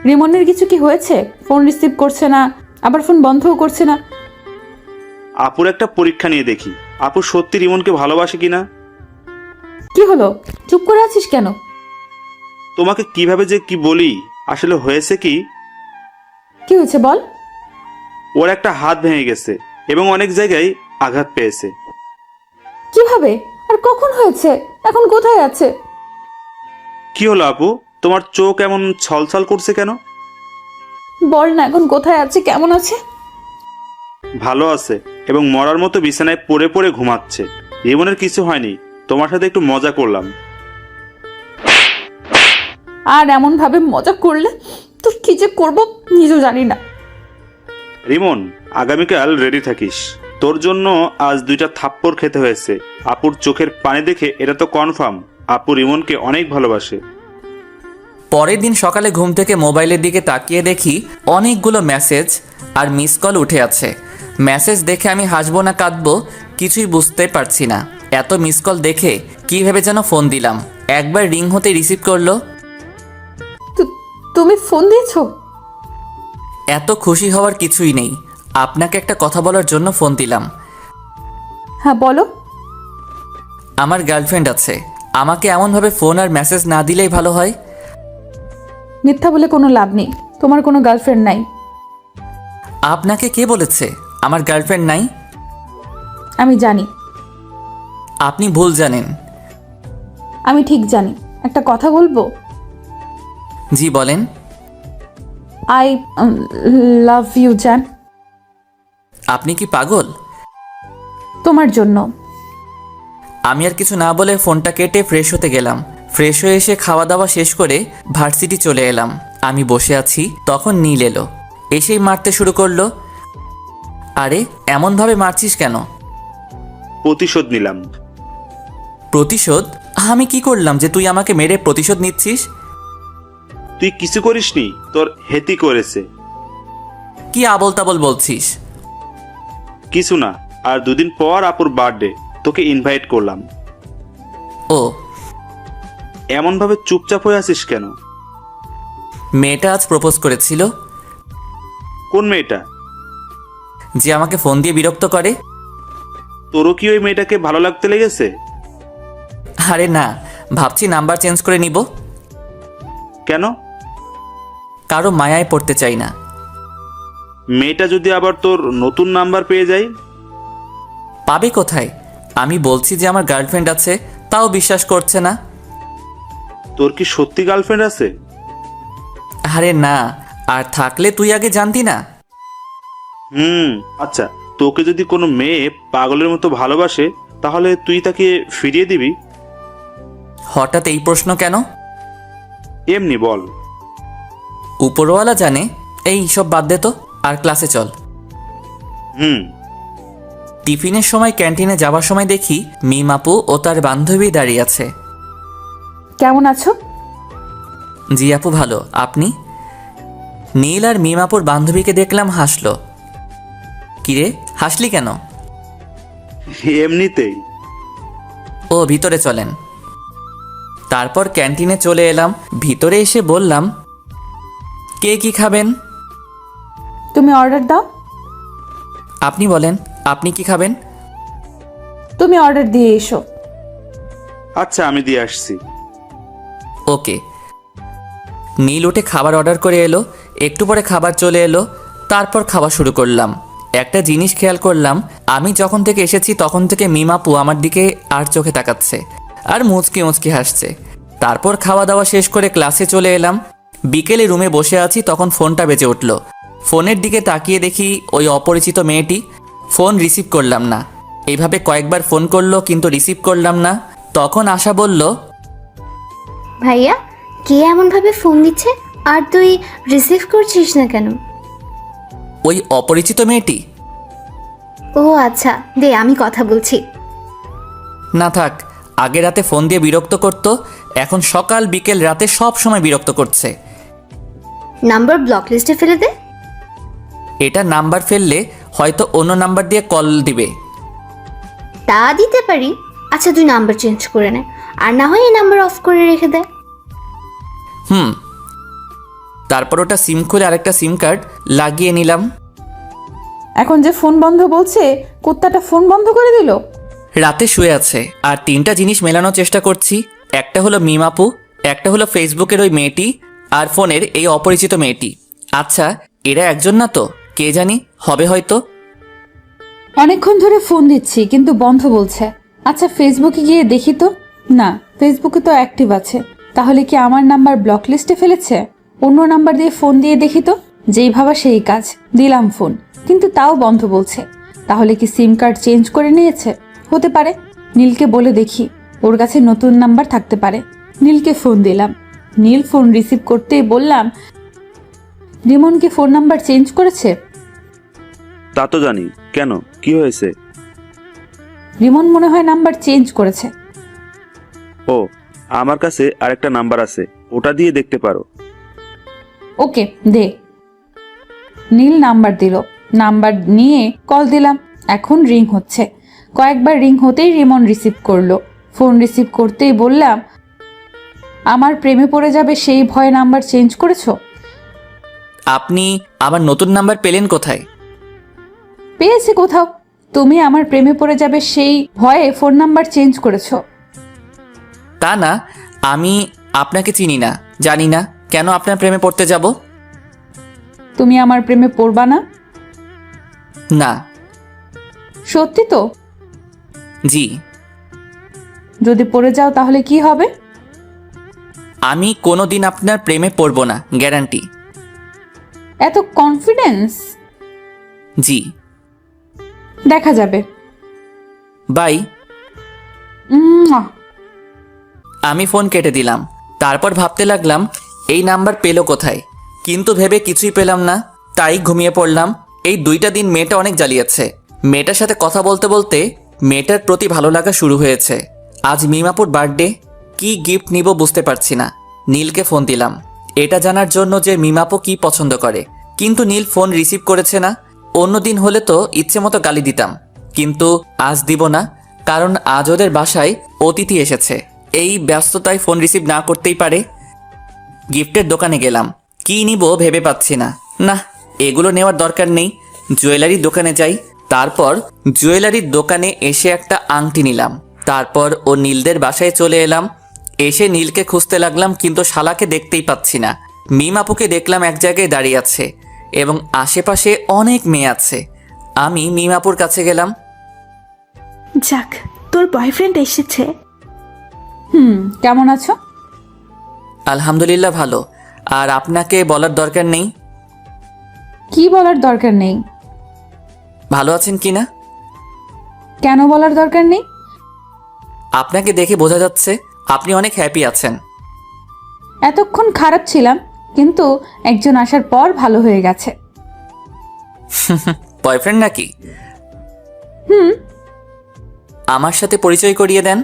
রিমনের কিছু কি হয়েছে? ফোন রিসিভ করছে না, আবার ফোন বন্ধও করছে না। আপুর একটা পরীক্ষা নিয়ে দেখি, আপু সত্যি রিমনকে ভালোবাসে কিনা। কি হলো, চুপ করে আছিস কেন? তোমাকে কিভাবে যে কি বলি, আসলে হয়েছে কি, কি হয়েছে বল। ওর একটা হাত ভেঙে গেছে এবং অনেক জায়গায় আঘাত পেয়েছে। কিভাবে আর কখন হয়েছে? এখন কোথায় আছে? কি হলো আপু, তোমার চোখ এমন ছলছল করছে কেন? বল না, এখন কোথায় আছে, কেমন আছে? ভালো আছে এবং মরার মতো বিছানায় পড়ে পড়ে ঘুমাচ্ছে। রিমনের কিছু হয়নি, তোমার সাথে একটু মজা করলাম। আর এমন ভাবে মজা করলে তোর কি যে করবো নিজেও জানি না। রিমন, আগামীকাল রেডি থাকিস। তোর জন্য আজ 2টা থাপ্পড় খেতে হয়েছে। আপুর চোখের পানি দেখে এটা তো কনফার্ম আপু রিমনকে অনেক ভালোবাসে। পরের দিন সকালে ঘুম থেকে মোবাইলের দিকে তাকিয়ে দেখি অনেকগুলো মেসেজ আর মিস কল উঠে আছে। মেসেজ দেখে আমি হাসবো না কাঁদবো কিছুই বুঝতে পারছি না। এত মিস কল দেখে কী ভেবে যেন ফোন দিলাম। একবার রিং হতে রিসিভ করলো। তুমি ফোন দিয়েছো? এত খুশি হওয়ার কিছুই নেই, আপনাকে একটা কথা বলার জন্য ফোন দিলাম। হ্যাঁ বলো। আমার গার্লফ্রেন্ড আছে, আমাকে এমনভাবে ফোন আর মেসেজ না দিলেই ভালো হয়। মিথ্যা বলে কোনো লাভ নেই, তোমার কোনো গার্লফ্রেন্ড নাই। আপনাকে কে বলেছে আমার গার্লফ্রেন্ড নাই? আমি জানি। আপনি ভুল জানেন। আমি ঠিক জানি। একটা কথা বলবো? জি বলেন। আই লাভ ইউ জান। আপনি কি পাগল? তোমার জন্য। আমি আর কিছু না বলে ফোনটা কেটে ফ্রেশ হতে গেলাম। ফ্রেশ হয়ে এসে খাওয়া দাওয়া শেষ করে ভার্সিটি চলে এলাম। আমি বসে আছি, তখন নীল এলো। এসেই মারতে শুরু করলো। আরে এমনভাবে মারছিস কেন? প্রতিশোধ নিলাম। প্রতিশোধ? আমি কি করলাম যে তুই আমাকে মেরে প্রতিশোধ নিচ্ছিস? তুই কিছু করিসনি, তোর হেতি করেছে। কি আবল তাবল বলছিস? কিছু না, আর 2 দিন পর আপুর বার্থডে, তোকে ইনভাইট করলাম। ও, এমনভাবে চুপচাপ হয়ে আছিস কেন? মেয়েটা আজ প্রপোজ করেছিল। কোন মেয়েটা? যে আমাকে ফোন দিয়ে বিরক্ত করে। তোরও কি ওই মেয়েটাকে ভালো লাগতে লেগেছে? আরে না, ভাবছি নাম্বার চেঞ্জ করে নিব। কেন? কারো মায়ায় পড়তে চাই না। মেয়েটা যদি আবার তোর নতুন নাম্বার পেয়ে যায়? পাবে কোথায়? আমি বলছি যে আমার গার্লফ্রেন্ড আছে, তাও বিশ্বাস করছে না। তোর কি সত্যি গার্লফ্রেন্ড আছে? আরে না, আর থাকলে তুই আগে জানতি না। আচ্ছা, তোকে যদি কোনো মেয়ে পাগলের মতো ভালোবাসে তাহলে তুই তাকে ফিরিয়ে দিবি? হঠাৎ এই প্রশ্ন কেন? এমনি বল। উপরওয়ালা জানে। এই সব বাদ দে তো, আর ক্লাসে চল। টিফিনের সময় ক্যান্টিনে যাওয়ার সময় দেখি মিম আপু ও তার বান্ধবী দাঁড়িয়ে আছে। কেমন আছো? জি আপু ভালো, আপনি? নীল আর মিম আপুর বান্ধবীকে দেখলাম হাসলো। কিরে হাসলি কেন? এমনিতেই। ও, ভিতরে চলেন। তারপর ক্যান্টিনে চলে এলাম। ভিতরে এসে বললাম, কে কি খাবেন? তুমি অর্ডার দাও। আপনি বলেন, আপনি কি খাবেন? তুমি অর্ডার দিয়ে এসো। আচ্ছা, আমি দিয়ে আসছি। ওকে। নীল উঠে খাবার অর্ডার করে এলো। একটু পরে খাবার চলে এলো। তারপর খাওয়া শুরু করলাম। একটা জিনিস খেয়াল করলাম, আমি যখন থেকে এসেছি তখন থেকে মিম আপু আমার দিকে আর চোখে তাকাচ্ছে আর মুচকি মুচকি হাসছে। তারপর খাওয়া দাওয়া শেষ করে ক্লাসে চলে এলাম। বিকেলে রুমে বসে আছি, তখন ফোনটা বেজে উঠল। ফোনের দিকে তাকিয়ে দেখি ওই অপরিচিত মেয়েটি। ফোন রিসিভ করলাম না। এইভাবে কয়েকবার ফোন করলো কিন্তু রিসিভ করলাম না। তখন আশা বলল, ভাইয়া, কে এমনভাবে ফোন দিচ্ছে আর তুই রিসিভ করছিস না কেন? ওই অপরিচিত মেয়েটি। ও আচ্ছা, দে আমি কথা বলছি। না থাক, আগে রাতে ফোন দিয়ে বিরক্ত করত, এখন সকাল বিকেল রাতে সব সময় বিরক্ত করছে। নাম্বার ব্লক লিস্টে ফেলে দে। এটা নাম্বার ফেললে হয়তো অন্য নাম্বার দিয়ে কল দিবে। তা দিতে পারি। আচ্ছা, তুই নাম্বার চেঞ্জ করে নে, আর না হয় এই নাম্বার অফ করে রেখে দে। তারপর ওটা সিম খুলে আরেকটা সিম কার্ড লাগিয়ে নিলাম। এখন যে ফোন বন্ধ বলছে, কুত্তাটা ফোন বন্ধ করে দিল। রাতে শুয়ে আছে আর 3টা জিনিস মেলানোর চেষ্টা করছি। একটা হলো মিম আপু, একটা হলো ফেসবুকের ওই মেয়েটি, আর ফোনের এই অপরিচিত মেয়েটি। আচ্ছা, এরা একজন না তো? কে জানি, হবে হয়তো। অনেকক্ষণ ধরে ফোন দিচ্ছি কিন্তু বন্ধ বলছে। আচ্ছা ফেসবুকে গিয়ে দেখি তো। না, ফেসবুকে তো অ্যাক্টিভ আছে। তাহলে কি আমার নাম্বার ব্লক লিস্টে ফেলেছে? অন্য নাম্বার দিয়ে ফোন দিয়ে দেখি তো। যেই ভাবা সেই কাজ, দিলাম ফোন, কিন্তু তাও বন্ধ বলছে। তাহলে কি সিম কার্ড চেঞ্জ করে নিয়েছে? হতে পারে। নীলকে বলে দেখি, ওর কাছে নতুন নাম্বার থাকতে পারে। নীলকে ফোন দিলাম। নীল ফোন রিসিভ করতেই বললাম, রিমন কি ফোন নাম্বার চেঞ্জ করেছে? তা তো জানি, কেন, কি হয়েছে? রিমন মনে হয় নাম্বার চেঞ্জ করেছে। ও, আমার কাছে আরেকটা নাম্বার আছে, ওটা দিয়ে দেখতে পারো। ওকে, দে। নীল নাম্বার দিল। নাম্বার নিয়ে কল দিলাম। এখন রিং হচ্ছে। কয়েকবার রিং হতেই রিমন রিসিভ করলো। ফোন রিসিভ করতেই বললাম, আমার প্রেমে পড়ে যাবে সেই ভয়ে নাম্বার চেঞ্জ করেছো? আপনি আমার নতুন নাম্বার পেলেন কোথায়? পেয়েছি কোথাও। তুমি আমার প্রেমে পড়ে যাবে সেই ভয়ে ফোন নাম্বার চেঞ্জ করেছো। তা না, আমি আপনাকে চিনি না, জানি না, কেন আপনার প্রেমে পড়তে যাব? তুমি আমার প্রেমে পড়বা না? না। সত্যি তো? জি। যদি পড়ে যাও তাহলে কি হবে? আমি কোনোদিন আপনার প্রেমে পড়ব না, গ্যারান্টি। এত কনফিডেন্স? জি। দেখা যাবে। বাই। উম্মুয়া। আমি ফোন কেটে দিলাম। তারপর ভাবতে লাগলাম এই নাম্বার পেলো কোথায়, কিন্তু ভেবে কিছুই পেলাম না। তাই ঘুমিয়ে পড়লাম। এই 2টা দিন মেয়েটা অনেক জ্বালিয়েছে। মেয়েটার সাথে কথা বলতে বলতে মেয়েটার প্রতি ভালো লাগা শুরু হয়েছে। আজ মিমাপুর বার্থডে, কি গিফট নিব বুঝতে পারছি না। নীলকে ফোন দিলাম এটা জানার জন্য যে মিমাপু কি পছন্দ করে, কিন্তু নীল ফোন রিসিভ করেছে না। অন্য দিন হলে তো ইচ্ছে মতো গালি দিতাম, কিন্তু আজ দিব না, কারণ আজ ওদের বাসায় অতিথি এসেছে। এই ব্যস্ততায় ফোন রিসিভ না করতেই পারে। গিফটের দোকানে গেলাম, কি নিব ভেবে পাচ্ছি না। না, এগুলো নেওয়ার দরকার নেই, জুয়েলারির দোকানে যাই। তারপর জুয়েলারির দোকানে এসে একটা আংটি নিলাম। তারপর ও নীলদের বাসায় চলে এলাম। এসে নীলকে খুঁজতে লাগলাম, কিন্তু শালাকে দেখতেই পাচ্ছি না। মিমাপুকে দেখলাম এক জায়গায় দাঁড়িয়ে আছে এবং আশেপাশে অনেক মেয়ে আছে। আমি মিমাপুর কাছে গেলাম। যাক, তোর বয়ফ্রেন্ড এসেছে। কেমন আছো? আলহামদুলিল্লাহ ভালো। আর আপনাকে বলার দরকার নেই। কি বলার দরকার নেই? ভালো আছেন কি না? কেন বলার দরকার নেই? আপনাকে দেখে বোঝা যাচ্ছে আপনি অনেক হ্যাপি আছেন। এতক্ষণ খারাপ ছিলাম, কিন্তু একজন আসার পর ভালো হয়ে গেছে। বয়ফ্রেন্ড নাকি? আমার সাথে পরিচয় করিয়ে দেন।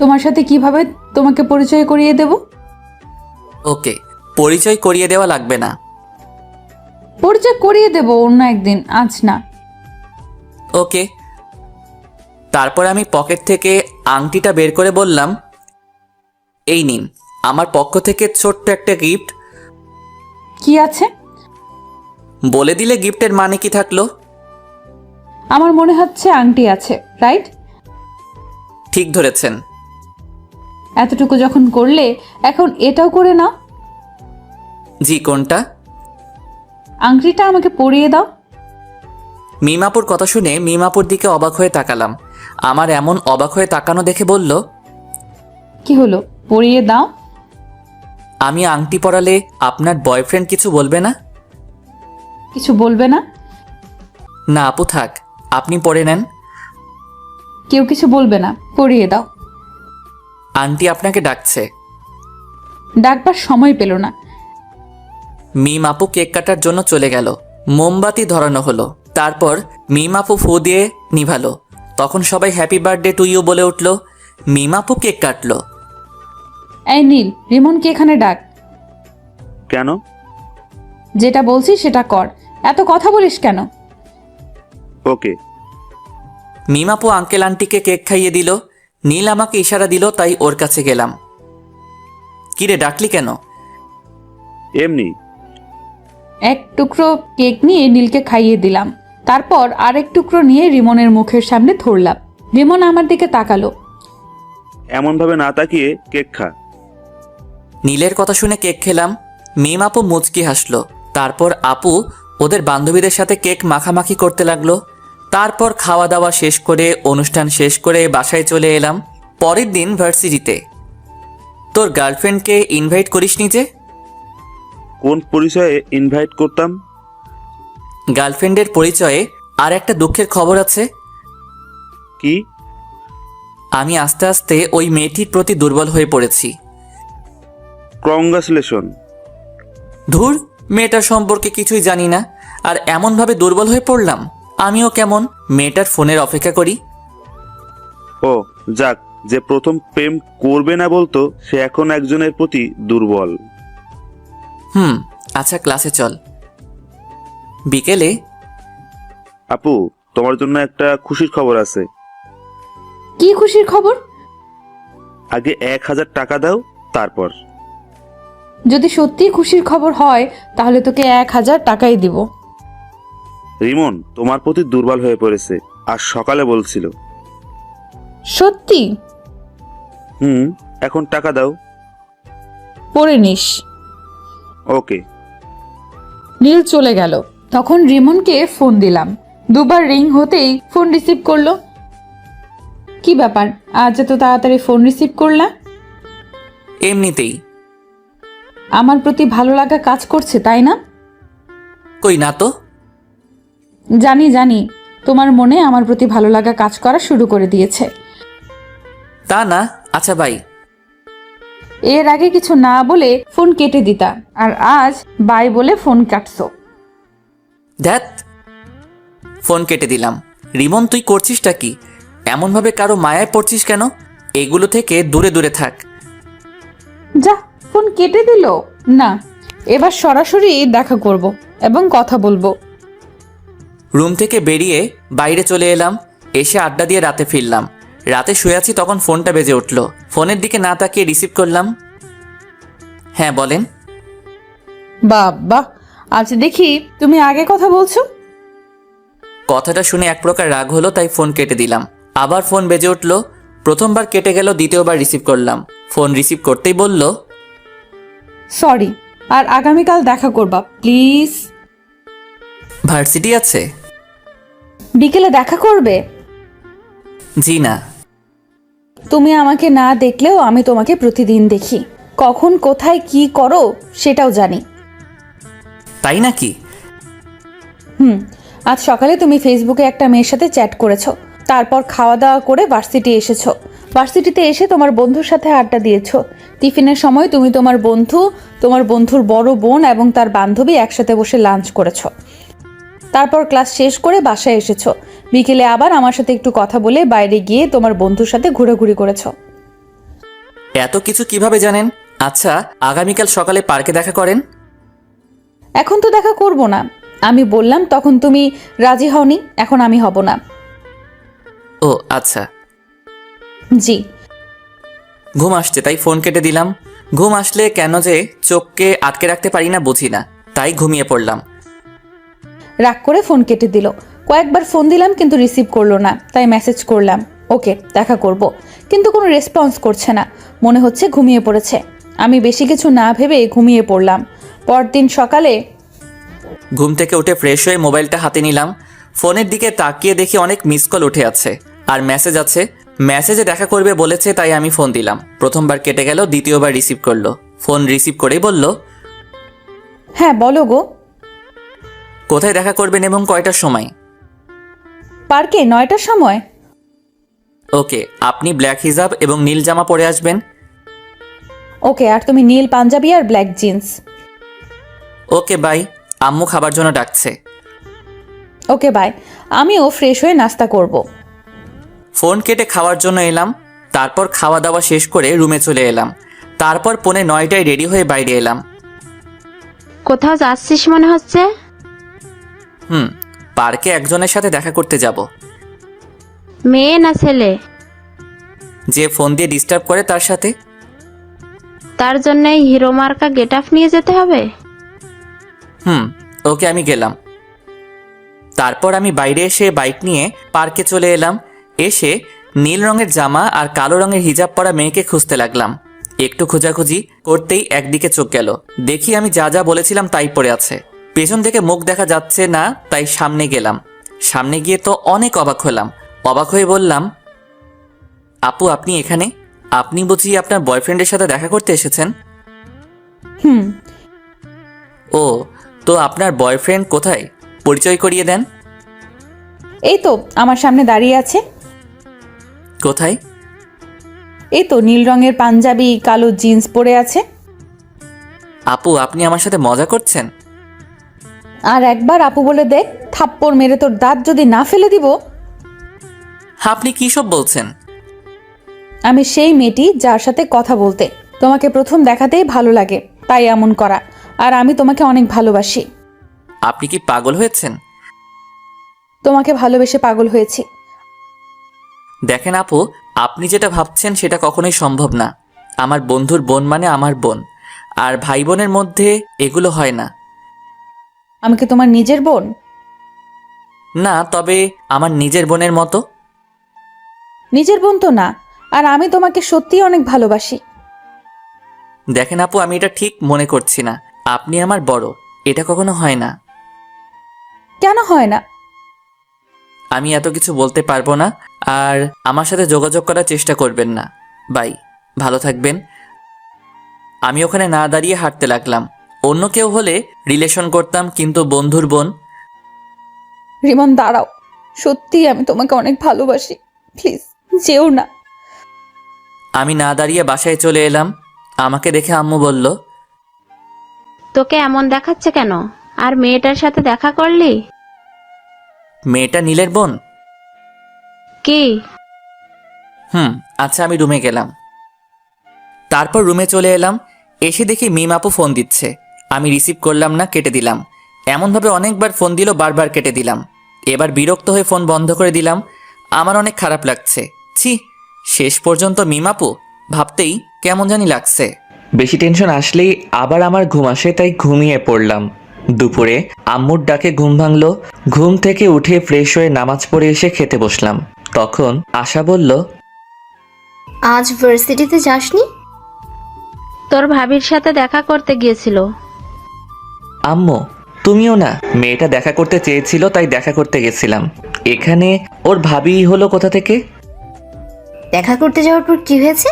তোমার সাথে কিভাবে তোমাকে পরিচয় করিয়ে দেব? ওকে, পরিচয় করিয়ে দেওয়া লাগবে না। পরিচয় করিয়ে দেব অন্য একদিন, আজ না। ওকে। তারপর আমি পকেট থেকে আংটিটা বের করে বললাম, এই নিন আমার পক্ষ থেকে ছোট্ট একটা গিফট। কি আছে? বলে দিলে গিফটের মানে কি থাকলো? আমার মনে হচ্ছে আংটি আছে, রাইট? ঠিক ধরেছেন। এতটুকু যখন করলে এখন এটাও করে নাও। জি, কোনটা? আংটিটা আমাকে পরিয়ে দাও। মিমাপুর কথা শুনে মিমাপুর দিকে অবাক হয়ে তাকালাম। আমার এমন অবাক হয়ে তাকানো দেখে বলল, কি হলো, পরিয়ে দাও। আমি আংটি পরালে আপনার বয়ফ্রেন্ড কিছু বলবে না? কিছু বলবে না? না আপু থাক, আপনি পরে নেন। কেউ কিছু বলবে না, পরিয়ে দাও। আন্টি আপনাকে ডাকছে। ডাকবার সময় পেল না। মিম আপু কেক কাটার জন্য চলে গেল। মোমবাতি ধরানো হলো। তারপর মিম আপু ফু দিয়ে নিভালো। তখন সবাই হ্যাপি বার্থডে টু ইউ বলে উঠল। মিম আপু কেক কাটলো। এই নীল, রিমনকে এখানে ডাক। কেন? যেটা বলছি সেটা কর, এত কথা বলিস কেন? ওকে। মিম আপু আঙ্কেল আন্টিকে কেক খাইয়ে দিল। নীল আমাকে ইশারা দিল, তাই ওর কাছে গেলাম। কিরে ডাকলি কেন? এমনি। এক টুকরো কেক নিয়ে নীলকে খাইয়ে দিলাম। তারপর আরেক টুকরো নিয়ে রিমনের মুখের সামনে ধরলাম। রিমন আমার দিকে তাকালো। এমনভাবে না তাকিয়ে কেক খা। নীলের কথা শুনে কেক খেলাম। মিম আপু মুচকি হাসলো। তারপর আপু ওদের বান্ধবীদের সাথে কেক মাখামাখি করতে লাগলো। তারপর খাওয়া দাওয়া শেষ করে অনুষ্ঠান শেষ করে বাসায় চলে এলাম। পরের দিন ভার্সিটিতে। তোর গার্লফ্রেন্ডকে ইনভাইট করিসনি যে? কোন পরিচয়ে ইনভাইট করতাম? গার্লফ্রেন্ডের পরিচয়ে আর একটা দুঃখের খবর আছে। কি? আমি আস্তে আস্তে ওই মেয়েটির প্রতি দুর্বল হয়ে পড়েছি। কংগ্রাচুলেশন। ধুর, মেয়েটার সম্পর্কে কিছুই জানি না, আর এমনভাবে দুর্বল হয়ে পড়লাম। আমিও কেমন মেয়েটার ফোনের অপেক্ষা করি। ও যাক, যে প্রথম প্রেম করবে না বলতো সে এখন একজনের প্রতি দুর্বল। আচ্ছা, ক্লাসে চল। বিকেলে। আপু, তোমার জন্য একটা খুশির খবর আছে। কি খুশির খবর? আগে 1000 টাকা দাও, তারপর। যদি সত্যি খুশির খবর হয় তাহলে তোকে 1000 টাকাই দিব। রিমন তোমার প্রতি দুর্বল হয়ে পড়েছে, আজ সকালে বলছিল। সত্যি? এখন টাকা দাও। পরে নিস। ওকে। নীল চলে গেল। তখন রিমনকে ফোন দিলাম। দুবার রিং হতেই ফোন রিসিভ করলো। কি ব্যাপার, আজ এত তাড়াতাড়ি ফোন রিসিভ করলা? এমনিতেই। আমার প্রতি ভালো লাগা কাজ করছে, তাই না? কই না তো। জানি জানি, তোমার মনে আমার প্রতি ভালো লাগা কাজ করা শুরু করে দিয়েছে। তা না। আচ্ছা বাই। এর আগে কিছু না বলে ফোন কেটে দিতা, আর আজ বাই বলে ফোন কাটছো। ধ্যাত, ফোন কেটে দিলাম। রিমন, তুই করছিসটা কি? এমনভাবে কারো মায়ায় পড়ছিস কেন? এগুলো থেকে দূরে দূরে থাক। যা, ফোন কেটে দিল। না, এবার সরাসরি দেখা করব এবং কথা বলবো। রুম থেকে বেরিয়ে বাইরে চলে এলাম। এসে আড্ডা দিয়ে রাতে ফিরলাম। রাতে শুয়ে আছি, তখন ফোনটা বেজে উঠল। ফোনের দিকে না তাকিয়ে রিসিভ করলাম। হ্যাঁ বলেন। বাবা, আজ দেখি তুমি আগে কথা বলছো। কথাটা শুনে এক প্রকার রাগ হলো, তাই ফোন কেটে দিলাম। আবার ফোন বেজে উঠল। প্রথমবার কেটে গেল, দ্বিতীয়বার রিসিভ করলাম। ফোন রিসিভ করতেই বলল, সরি, আর আগামীকাল দেখা করবা প্লিজ। ভার্সিটি আছে? বিকেলে দেখা করবে? জি না। তুমি আমাকে না দেখলেও আমি তোমাকে প্রতিদিন দেখি। কখন কোথায় কি করো সেটাও জানি। তাই নাকি? আজ সকালে তুমি ফেসবুকে একটা মেয়ের সাথে চ্যাট করেছো, তারপর খাওয়া দাওয়া করে ভার্সিটি এসেছো। ভার্সিটিতে এসে তোমার বন্ধুর সাথে আড্ডা দিয়েছো। টিফিনের সময় তুমি তোমার বন্ধু, তোমার বন্ধুর বড় বোন এবং তার বান্ধবী একসাথে বসে লাঞ্চ করেছো। তারপর ক্লাস শেষ করে বাসায় এসেছো। বিকেলে আবার আমার সাথে একটু কথা বলে বাইরে গিয়ে তোমার বন্ধুর সাথে ঘোরাঘুরি করেছো। এত কিছু কিভাবে জানেন? আচ্ছা, আগামীকাল সকালে পার্কে দেখা করেন। এখন তো দেখা করব না। আমি বললাম তখন তুমি রাজি হওনি, এখন আমি হব না। ও আচ্ছা। জি। ঘুম আসছে তাই ফোন কেটে দিলাম। ঘুম আসলে কেন যে চোখকে আটকে রাখতে পারি না বুঝি না, তাই ঘুমিয়ে পড়লাম। রাগ করে ফোন কেটে দিল। কয়েকবার ফোন দিলাম কিন্তু রিসিভ করলো না, তাই মেসেজ করলাম ওকে দেখা করব, কিন্তু কোনো রেসপন্স করছে না। মনে হচ্ছে ঘুমিয়ে পড়েছে। আমি বেশি কিছু না ভেবে ঘুমিয়ে পড়লাম। পরদিন সকালে ঘুম থেকে উঠে ফ্রেশ হয়ে মোবাইলটা হাতে নিলাম। ফোনের দিকে তাকিয়ে দেখি অনেক মিস কল উঠে আছে আর মেসেজ আছে। মেসেজে দেখা করবে বলেছে, তাই আমি ফোন দিলাম। প্রথমবার কেটে গেল, দ্বিতীয়বার রিসিভ করলো। ফোন রিসিভ করেই বলল, হ্যাঁ বলো গো। কোথায় দেখা করবেন এবং কয়টার সময়? পার্কে 9টার সময়। ওকে, আপনি ব্ল্যাক হিজাব এবং নীল জামা পরে আসবেন। ওকে, আর তুমি নীল পাঞ্জাবি আর ব্ল্যাক জিন্স। ওকে বাই, আম্মু খাবার জন্য ডাকছে। ওকে বাই, আমিও ফ্রেশ হয়ে নাস্তা করব। ফোন কেটে খাওয়ার জন্য এলাম। তারপর খাওয়া দাওয়া শেষ করে রুমে চলে এলাম। তারপর 9:45 রেডি হয়ে বাইরে এলাম। কোথাও যাচ্ছিস মনে হচ্ছে? পার্কে একজনের সাথে দেখা করতে যাব। মেয়ে না ছেলে? যে ফোন দিয়ে ডিস্টার্ব করে তার সাথে। তার জন্য হিরো মার্কা গেট আপ নিয়ে যেতে হবে? ওকে, আমি গেলাম। তারপর আমি বাইরে এসে বাইক নিয়ে পার্কে চলে এলাম। এসে নীল রঙের জামা আর কালো রঙের হিজাব পরা মেয়েকে খুঁজতে লাগলাম। একটু খোঁজাখুঁজি করতেই একদিকে চোখ গেল। দেখি আমি যা যা বলেছিলাম তাই পড়ে আছে। পেছন থেকে মুখ দেখা যাচ্ছে না, তাই সামনে গেলাম। সামনে গিয়ে তো অনেক অবাক হলাম। অবাক হয়ে বললাম, আপু আপনি এখানে? আপনি বুঝি আপনার বয়ফ্রেন্ডের সাথে দেখা করতে এসেছেন? হুম। ও, তো আপনার বয়ফ্রেন্ড কোথায়? পরিচয় করিয়ে দেন। এই তো আমার সামনে দাঁড়িয়ে আছে। কোথায়? এই তো নীল রঙের পাঞ্জাবি, কালো জিন্স পরে আছে। আপু আপনি আমার সাথে মজা করছেন? আর একবার আপু বলে দেখ, থাপ্পড় মেরে তোর দাঁত যদি না ফেলে দিব। আপনি কী সব বলছেন? আমি সেই মেয়েটি যার সাথে কথা বলতে তোমাকে প্রথম দেখাতেই ভালো লাগে, তাই এমন করা। আর আমি তোমাকে অনেক ভালোবাসি। আপনি কি পাগল হয়েছেন? তোমাকে ভালোবেসে পাগল হয়েছি। দেখেন আপু, আপনি যেটা ভাবছেন সেটা কখনোই সম্ভব না। আমার বন্ধুর বোন মানে আমার বোন, আর ভাই বোনের মধ্যে এগুলো হয় না। আমি কি তোমার নিজের বোন? না, তবে আমার নিজের বোনের মতো। নিজের বোন তো না। আর আমি তোমাকে সত্যিই অনেক ভালোবাসি। দেখেন আপু, আমি এটা ঠিক মনে করছি না। আপনি আমার বড়, এটা কখনো হয় না। কেন হয় না? আমি এত কিছু বলতে পারবো না। আর আমার সাথে যোগাযোগ করার চেষ্টা করবেন না। বাই, ভালো থাকবেন। আমি ওখানে না দাঁড়িয়ে হাঁটতে লাগলাম। অন্য কেউ হলে রিলেশন করতাম, কিন্তু বন্ধুর বোন। রিমন দাঁড়াও, সত্যিই আমি তোমাকে অনেক ভালোবাসি, প্লিজ যেও না। আমি না দাঁড়িয়ে বাসায় চলে এলাম। আমাকে দেখে আম্মু বলল, তোকে এমন দেখাচ্ছে কেন? আর মেয়েটার সাথে দেখা করলি? মেয়েটা নীলের বোন? কি? আচ্ছা, আমি রুমে গেলাম। তারপর রুমে চলে এলাম। এসে দেখি মিম আপু ফোন দিচ্ছে। আমি রিসিভ করলাম না, কেটে দিলাম। এমনভাবে অনেকবার ফোন দিল, বারবার কেটে দিলাম। এবার বিরক্ত হয়ে ফোন বন্ধ করে দিলাম। আমার অনেক খারাপ লাগছে। ছি, শেষ পর্যন্ত মিম আপু ভাবতেই কেমন জানি লাগছে। বেশি টেনশন আসলেই আবার আমার ঘুম আসে, তাই ঘুমিয়ে পড়লাম। দুপুরে আম্মুর ডাকে ঘুম ভাঙলো। ঘুম থেকে উঠে ফ্রেশ হয়ে নামাজ পড়ে এসে খেতে বসলাম। তখন আশা বলল, আজ ভার্সিটিতে যাসনি? তোর ভাবির সাথে দেখা করতে গিয়েছিল। আম্মু তুমিও না? মেয়েটা দেখা করতে চেয়েছিল, তাই দেখা করতে গেছিলাম। এখানে ওর ভাবি হলো কোথা থেকে? দেখা করতে যাওয়ার পর কি হয়েছে?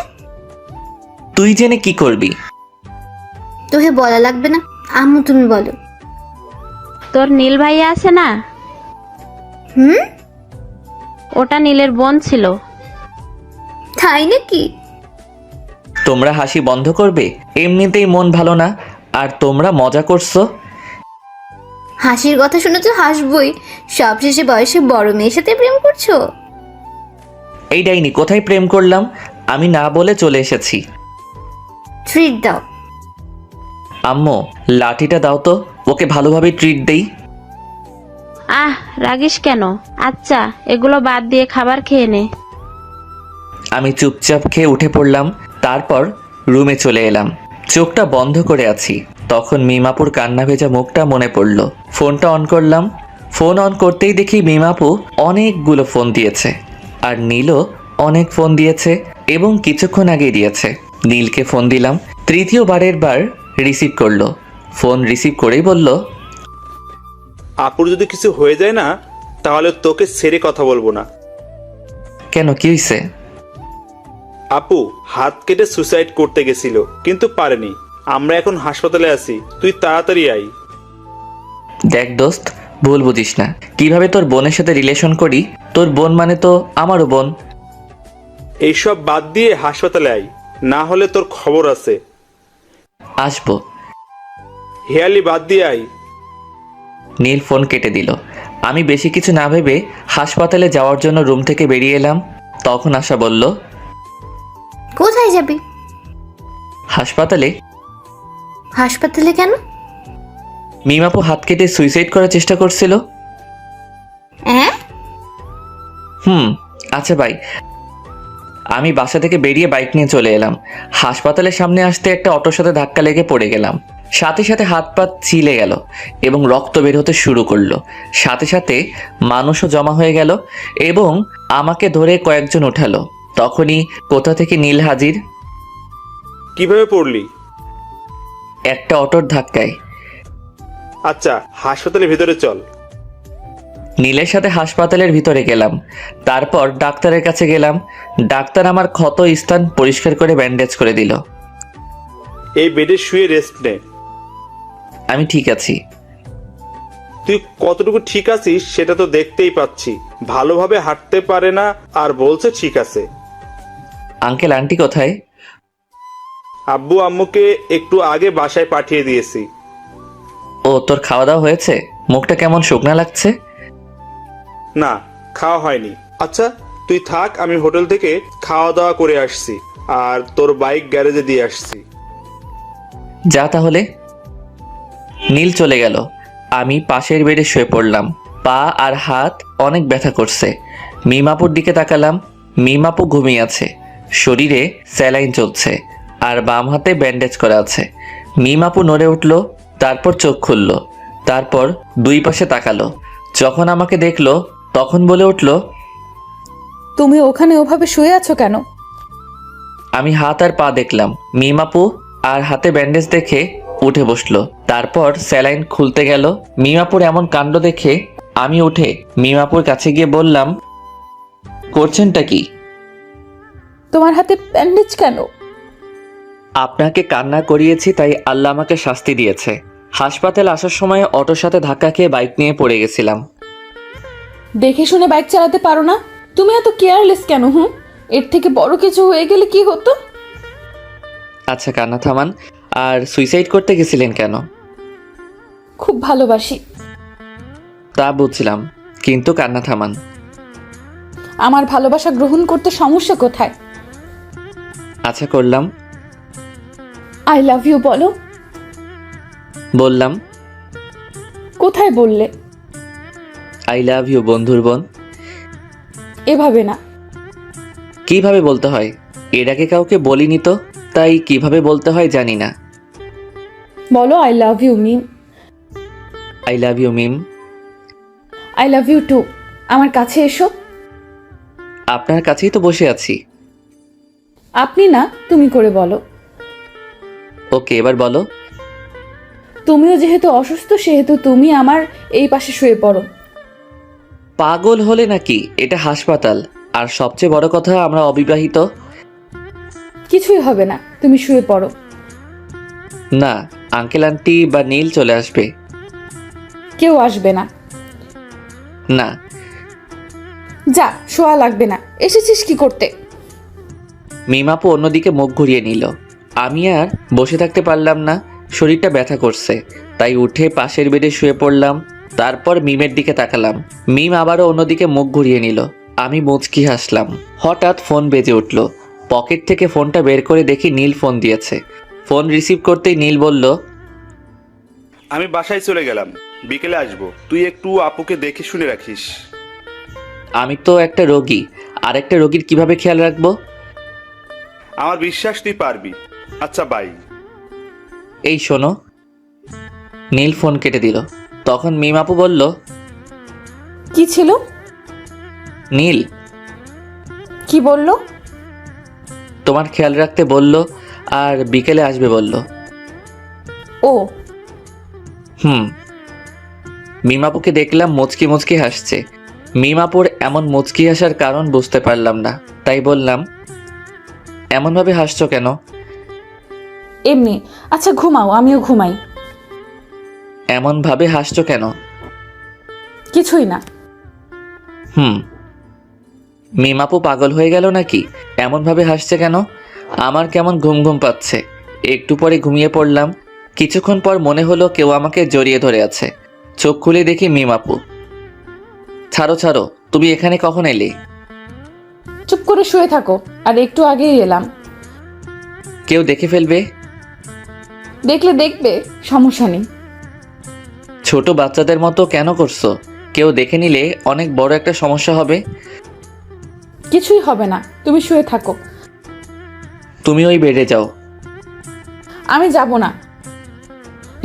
তুই জেনে কি করবি? তোকে বলা লাগবে না, আম্মু তুমি বলো। তোর নীল ভাইয়া আছে না? হুম? ওটা নীলের বোন ছিল। তাই নাকি? তোমরা হাসি বন্ধ করবে? এমনিতেই মন ভালো না, আর তোমরা মজা করছো। হাসির কথা শুনে তো হাসবই। সবশেষে বয়সে বড় মেয়ের সাথে প্রেম করছো? এই ডাইনি, কোথায় প্রেম করলাম? আমি না বলে চলে এসেছি। ট্রিট দাও। আম্মু লাঠিটা দাও তো, ওকে ভালোভাবে ট্রিট দেই। আহ, রাগিস কেন? আচ্ছা, এগুলো বাদ দিয়ে খাবার খেয়ে নে। আমি চুপচাপ খেয়ে উঠে পড়লাম। তারপর রুমে চলে এলাম। চোখটা বন্ধ করে আছি। তখন মিমাপুর কান্না ভেজা মুখটা মনে পড়ল। ফোনটা অন করলাম। ফোন অন করতেই দেখি মিমাপু অনেকগুলো ফোন দিয়েছে, আর নীলও অনেক ফোন দিয়েছে, এবং কিছুক্ষণ আগেই দিয়েছে। নীলকে ফোন দিলাম। তৃতীয়বারের বার রিসিভ করলো। ফোন রিসিভ করেই বলল, আপুর যদি কিছু হয়ে যায় না, তাহলে তোকে ছেড়ে কথা বলবো না। কেন, কি হয়েছে? আপু হাত কেটে সুসাইড করতে গেছিল, কিন্তু পারেনি। আমরা এখন হাসপাতালে আছি, তুই তাড়াতাড়ি আই। দেখ দোস্ত, ভুল বুঝিস না। কিভাবে তোর বোনের সাথে রিলেশন করি? তোর বোন মানে তো আমারও বোন। এইসব বাদ দিয়ে হাসপাতালে আই, না হলে তোর খবর আছে। আসবো। হেয়ালি বাদ দিয়ে আই। নীল ফোন কেটে দিল। আমি বেশি কিছু না ভেবে হাসপাতালে যাওয়ার জন্য রুম থেকে বেরিয়ে এলাম। তখন আশা বলল, কোথায় যাবি? হাসপাতালে। হাসপাতালে কেন? মিমাপু হাত কেটে সুইসাইড করার চেষ্টা করছিল। হ্যাঁ? আচ্ছা ভাই। আমি বাসা থেকে বেরিয়ে বাইক নিয়ে চলে এলাম। হাসপাতালের সামনে আসতে একটা অটোর সাথে ধাক্কা লেগে পড়ে গেলাম। সাথে সাথে হাত পা ছিলে গেল এবং রক্ত বের হতে শুরু করলো। সাথে সাথে মানুষও জমা হয়ে গেল এবং আমাকে ধরে কয়েকজন উঠালো। তখনই কোথা থেকে নীল হাজির। কিভাবে পড়লি? একটা অটোর ধাক্কায়। আচ্ছা, হাসপাতালের ভিতরে চল। নীলের সাথে হাসপাতালের ভিতরে গেলাম। তারপর ডাক্তারের কাছে গেলাম। ডাক্তার আমার ক্ষত স্থান পরিষ্কার করে ব্যান্ডেজ করে দিল। এই বেডে শুয়ে রেস্ট নে। আমি ঠিক আছি। তুই কতটুকু ঠিক আছিস সেটা তো দেখতেই পাচ্ছি। ভালোভাবে হাঁটতে পারে না আর বলছে ঠিক আছে। আঙ্কেল আন্টি কোথায়? আব্বু আম্মুকে একটু আগে বাসায় পাঠিয়ে দিয়েছি। ও, তোর খাওয়া দাওয়া হয়েছে? মুখটা কেমন শুকনা লাগছে? না, খাওয়া হয়নি। আচ্ছা তুই থাক, আমি হোটেল থেকে খাওয়া দাওয়া করে আসছি আর তোর বাইক গ্যারেজে দিয়ে আসছি। যা তাহলে। নীল চলে গেল। আমি পাশের বেডে শুয়ে পড়লাম। পা আর হাত অনেক ব্যথা করছে। মিমাপুর দিকে তাকালাম। মিমাপু ঘুমিয়ে আছে, শরীরে স্যালাইন চলছে আর বাম হাতে ব্যান্ডেজ করা আছে। মিমাপু নড়ে উঠল, তারপর চোখ খুলল, তারপর দুই পাশে তাকালো। যখন আমাকে দেখলো তখন বলে উঠল, তুমি ওখানে ওভাবে শুয়ে আছো কেন? আমি হাত আর পা দেখলাম। মিমাপু আর হাতে ব্যান্ডেজ দেখে উঠে বসলো। তারপর স্যালাইন খুলতে গেল। মিমাপুর এমন কাণ্ড দেখে আমি উঠে মিমাপুর কাছে গিয়ে বললাম, করছেনটা কি? তোমার হাতে ব্যান্ডেজ কেন? আপনাকে কান্না করিয়েছি তাই আল্লাহ আমাকে শাস্তি দিয়েছে। হাসপাতাল আসার সময় অটোর সাথে ধাক্কা খেয়ে বাইক নিয়ে পড়ে গেছিলাম। দেখে শুনে বাইক চালাতে পারো না? তুমি এত কেয়ারলেস কেন? এর থেকে বড় কিছু হয়ে গেলে কি হতো? আচ্ছা কান্না থামান। আর সুইসাইড করতে গেছিলেন কেন? খুব ভালোবাসি। তা বুঝছিলাম, কিন্তু কান্না থামান। আমার ভালোবাসা গ্রহণ করতে সমস্যা কোথায়? আচ্ছা করলাম। আই লাভ ইউ বলো। বললাম। কোথায় বললে? আই লাভ ইউ বন্ধুর বোন। এভাবে না। কিভাবে বলতে হয়? এর আগে কাউকে বলিনি তো, তাই কিভাবে বলতে হয় জানি না। বলো I love you Mim. I love you Mim. I love you too. আমার কাছে এসো। আপনার কাছেই তো বসে আছি। আপনি না, তুমি করে বলো। ওকে, এবার বলো। তুমিও যেহেতু অসুস্থ সেহেতু তুমি আমার এই পাশে শুয়ে পড়ো। পাগল হলে নাকি? এটা হাসপাতাল। আর সবচেয়ে বড় কথা, আমরা অবিবাহিত। কিছুই হবে না, তুমি শুয়ে পড়ো। না, আঙ্কেল আন্টি বা নীল চলে আসবে। কেউ আসবে না। না। যা, শোয়া লাগবে না। এসেছিস কি করতে? মিমাপু অন্যদিকে মুখ ঘুরিয়ে নিল। আমি আর বসে থাকতে পারলাম না, শরীরটা ব্যথা করছে, তাই উঠে পাশের বেডে শুয়ে পড়লাম। তারপর মিমের দিকে তাকালাম। মিম আবারও অন্যদিকে মুখ ঘুরিয়ে নিল। আমি মুচকি হাসলাম। হঠাৎ ফোন বেজে উঠল। পকেট থেকে ফোনটা বের করে দেখি নীল ফোন দিয়েছে। ফোন রিসিভ করতেই নীল বলল, আমি বাসায় চলে গেলাম, বিকেলে আসবো। তুই একটু আপুকে দেখে শুনে রাখিস। আমি তো একটা রোগী, আর একটা রোগীর কিভাবে খেয়াল রাখবো? আমার বিশ্বাস তুই পারবি। আচ্ছা বাই। এই শোনো। নীল ফোন কেটে দিল। তখন মিমাপু বলল, কি ছিল? নীল কি বললো? তোমার খেয়াল রাখতে বলল আর বিকেলে আসবে বলল। ও। মিমাপুকে দেখলাম মুচকি মুচকি হাসছে। মিমাপুর এমন মুচকি হাসার কারণ বুঝতে পারলাম না, তাই বললাম, এমনভাবে হাসছো কেন? এমনি। আচ্ছা ঘুমাও, আমিও ঘুমাই। এমনভাবে হাসছো কেন? কিছুই না। মিমাপু পাগল হয়ে গেল নাকি? এমনভাবে হাসছে কেন? আমার কেমন ঘুম ঘুম পাচ্ছে। একটু পরে ঘুমিয়ে পড়লাম। কিছুক্ষণ পর মনে হলো কেউ আমাকে জড়িয়ে ধরে আছে। চোখ খুলে দেখি মিমাপু। ছাড়ো ছাড়ো, তুমি এখানে কখন এলে? চুপ করে শুয়ে থাকো। আর একটু আগেই এলাম। কেউ দেখে ফেলবে। দেখলে দেখবে, সমস্যা নেই। ছোট বাচ্চাদের মতো কেন করছো? কেউ দেখে নিলে অনেক বড় একটা সমস্যা হবে। কিছুই হবে না, তুমি শুয়ে থাকো। তুমি ওই বেডে যাও। আমি যাব না।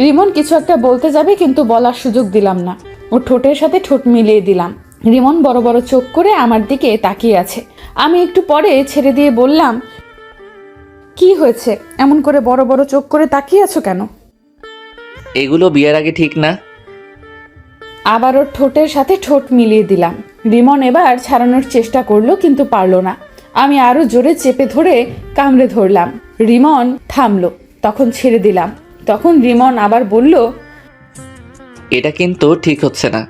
রিমন কিছু একটা বলতে যাবে, কিন্তু বলার সুযোগ দিলাম না। ও ঠোঁটের সাথে ঠোঁট মিলিয়ে দিলাম। রিমন বড় বড় চোখ করে আমার দিকে তাকিয়ে আছে। আমি একটু পরে ছেড়ে দিয়ে বললাম, কি হয়েছে? এমন করে বড় বড় চোখ করে তাকিয়ে আছো কেন? এগুলো বিয়ের আগে ঠিক না। আবার ওর ঠোঁটের সাথে ঠোঁট মিলিয়ে দিলাম। রিমন এবার ছাড়ানোর চেষ্টা করলো কিন্তু পারলো না। আমি আরো জোরে চেপে ধরে কামড়ে ধরলাম। রিমন থামলো, তখন ছেড়ে দিলাম। তখন রিমন আবার বলল, এটা কিন্তু ঠিক হচ্ছে না।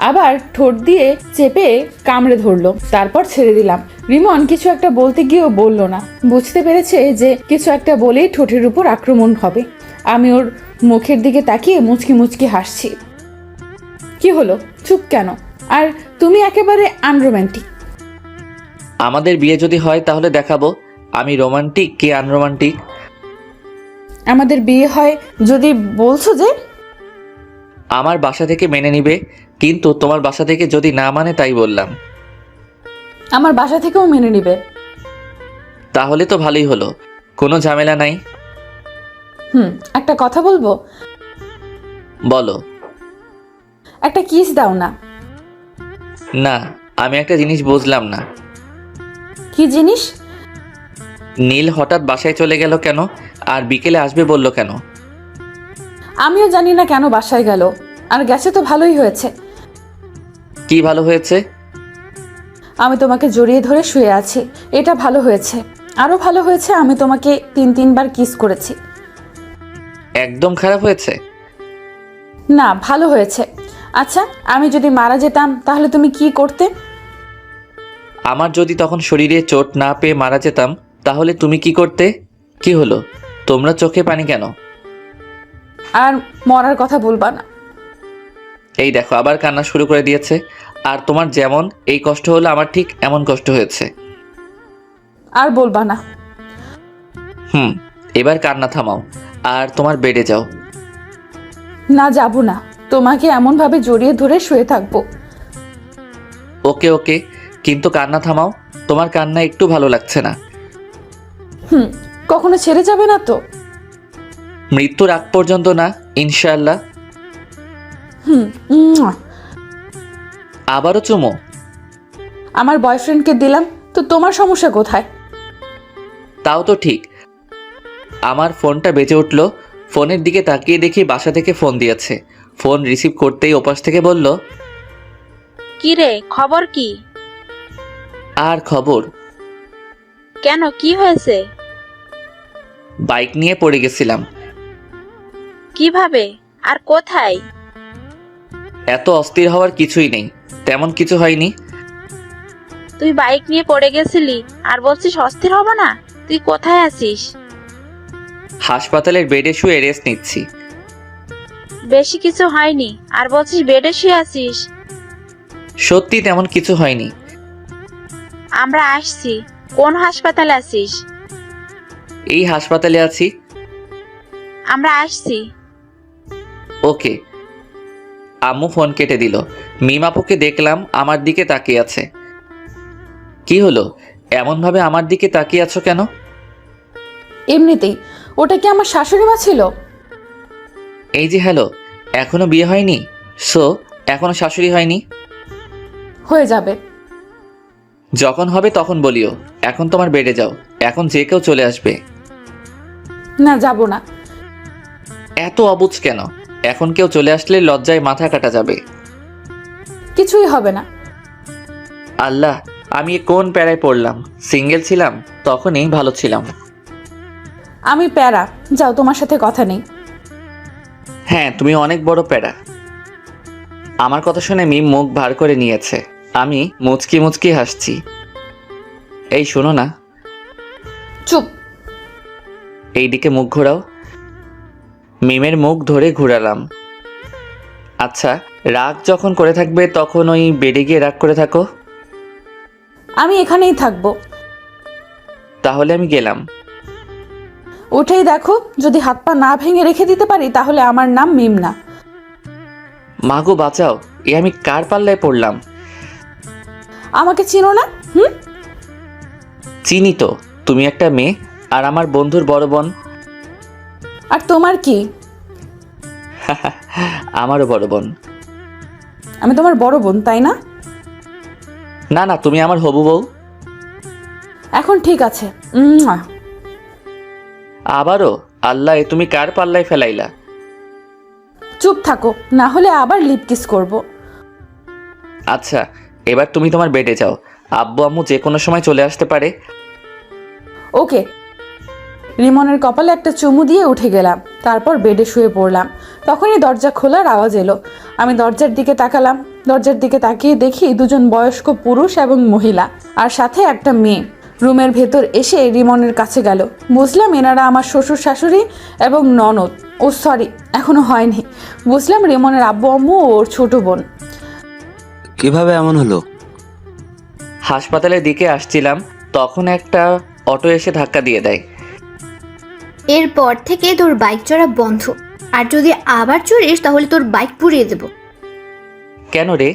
আবার ঠোঁট দিয়ে চেপে কামড়ে ধরলো, তারপর ছেড়ে দিলাম। রিমন কিছু একটা বলতে গিয়েও বলল না, বুঝতে পেরেছে যে কিছু একটা বলেই ঠোঁটের উপর আক্রমণ হবে। আমি ওর মুখের দিকে তাকিয়ে মুচকি মুচকি হাসছি। কি হলো, চুপ কেন? আর তুমি একেবারে আনরোম্যান্টিক। আমাদের বিয়ে যদি হয় তাহলে দেখাবো আমি রোমান্টিক কে আনরোমান্টিক। আমাদের বিয়ে হয় যদি বলছো যে। আমার বাসা থেকে মেনে নিবে, কিন্তু তোমার বাসা থেকে যদি না মানে তাই বললাম। আমার বাসা থেকেও মেনে নিবে। তাহলে তো ভালোই হলো, কোনো ঝামেলা নাই। একটা কথা বলবো? বলো। একটা কিস দাও না। না, আমি একটা জিনিস বুঝলাম না। কি জিনিস? নীল হঠাৎ বাসায় চলে গেল কেন, আর বিকেলে আসবে বললো কেন? আমিও জানি না কেন বাসায় গেল, আর গেছে তো ভালোই হয়েছে। কি ভালো হয়েছে? আমি তোমাকে জড়িয়ে ধরে শুয়ে আছি, এটা ভালো হয়েছে। আরো ভালো হয়েছে আমি তোমাকে 3-3বার কিস করেছি। একদম খারাপ হয়েছে? না, ভালো হয়েছে। আচ্ছা, আমি যদি মারা যেতাম তাহলে তুমি কি করতে? আমার যদি তখন শরীরে চোট না পেয়ে মারা যেতাম তাহলে তুমি কি করতে? কি হলো, তোমরা চোখে পানি কেন? আর মরার কথা বলবা না। এই দেখো আবার কান্না শুরু করে দিয়েছে। আর তোমার যেমন এই কষ্ট হলো আমার ঠিক এমন কষ্ট হয়েছে। আর বলবা না। এবার কান্না থামাও আর তোমার বেডে যাও। না, যাব না। তোমাকে এমনভাবে জড়িয়ে ধরে শুয়ে থাকবো। ওকে ওকে, কিন্তু কান্না থামাও। তোমার কান্না একটু ভালো লাগছে না। কখনো ছেড়ে যাবে না তো? মৃত্যুর আগ পর্যন্ত না, ইনশাআল্লাহ। উম্মুয়া। আবারও চুমো? আমার বয়ফ্রেন্ডকে দিলাম তো তোমার সমস্যা কোথায়? তাও তো ঠিক। আমার ফোনটা বেজে উঠলো। ফোনের দিকে তাকিয়ে দেখি বাসা থেকে ফোন দিয়েছে। ফোন রিসিভ করতেই ওপাশ থেকে বলল, কি রে, খবর কি? আর খবর? কেন, কি হয়েছে? বাইক নিয়ে পড়ে গেছিলাম। কিভাবে আর কোথায়? এত অস্থির হওয়ার কিছুই নেই, তেমন কিছু হয়নি। তুই বাইক নিয়ে পড়ে গেছিলি আর বলছিস অস্থির হব না? তুই কোথায় আছিস? হাসপাতালের বেডে শুয়ে রেস্ট নিচ্ছি। বেশি কিছু হয়নি আর বলছিস বেডে শুয়ে আছিস? সত্যি তেমন কিছু হয়নি। আমরা আসছি। কোন হাসপাতালে আছিস? এই হাসপাতালে আছি। আমরা আসছি। ওকে। আম্মু ফোন কেটে দিল। মিমাপুকে দেখলাম আমার দিকে তাকিয়ে আছে। কি হলো, এমনভাবে আমার দিকে তাকিয়ে আছো কেন? এমনিতেই। ওটা কি আমার শাশুড়ি মা ছিল? এই যে হ্যালো, এখনো বিয়ে হয়নি? সো এখনো শাশুড়ি হয়নি? হয়ে যাবে। যখন হবে তখন বলিও। এখন তোমার বেডে যাও, এখন যে কেউ চলে আসবে। না, যাব না। এত অবুঝ কেন? এখন কেউ চলে আসলে লজ্জায় মাথা কাটা যাবে। কিছুই হবে না। আল্লাহ, আমি এ কোন প্যারায় পড়লাম। সিঙ্গেল ছিলাম তখনই ভালো ছিলাম। আমি প্যারা, যাও, তোমার সাথে কথা নেই। হ্যাঁ, তুমি অনেক বড় প্যারা। আমার কথা শুনে মিম মুখ ভার করে নিয়েছে। আমি মুচকি মুচকি হাসছি। এই শোনো না। চুপ। এইদিকে মুখ ঘোরাও। মিমের মুখ ধরে ঘোরালাম। আচ্ছা, রাগ যখন করে থাকবে তখন ওই বেডে গিয়ে রাগ করে থাকো। আমি এখানেই থাকবো। তাহলে আমি গেলাম। উঠেই দেখো, যদি হাত পা না ভেঙে রেখে দিতে পারি তাহলে আমার নাম মিম না। মাগো বাঁচাও, এ আমি কার পাল্লায় পড়লাম? আমাকে চিনো না? চিনি তো, তুমি একটা মেয়ে আর আমার বন্ধুর বড় বোন। আর তোমার কি? আমারও বড় বোন। আমি তোমার বড় বোন, তাই না? না না, তুমি আমার হবু বউ। এখন ঠিক আছে। আবারও? আল্লাহ, এ তুমি কার পাল্লায় ফেলাইলা? চুপ থাকো, না হলে আবার লিপ কিস করব। আচ্ছা, এবার তুমি তোমার বেডে যাও। আব্বু আম্মু যে কোনো সময় চলে আসতে পারে। ওকে। রিমনের কপালে একটা চুমু দিয়ে উঠে গেলাম, তারপর বেডে শুয়ে পড়লাম। তখনই দরজা খোলার আওয়াজ এলো। আমি দরজার দিকে তাকালাম। দরজার দিকে তাকিয়ে দেখি দুজন বয়স্ক পুরুষ এবং মহিলা, আর সাথে একটা মেয়ে রুমের ভেতর এসে রিমনের কাছে গেল। বুঝলাম এনারা আমার শ্বশুর শাশুড়ি এবং ননদ। ও সরি, এখনো হয়নি। বুঝলাম রিমনের আব্বু আম্মু ও ওর ছোট বোন। কিভাবে এমন হলো? হাসপাতালের দিকে আসছিলাম, তখন একটা অটো এসে ধাক্কা দিয়ে দেয়। এরপর থেকে তোর বাইক চড়া বন্ধ, আর যদি আবার চড়িস তাহলে তোর বাইক পুড়িয়ে দেব। কেন রে?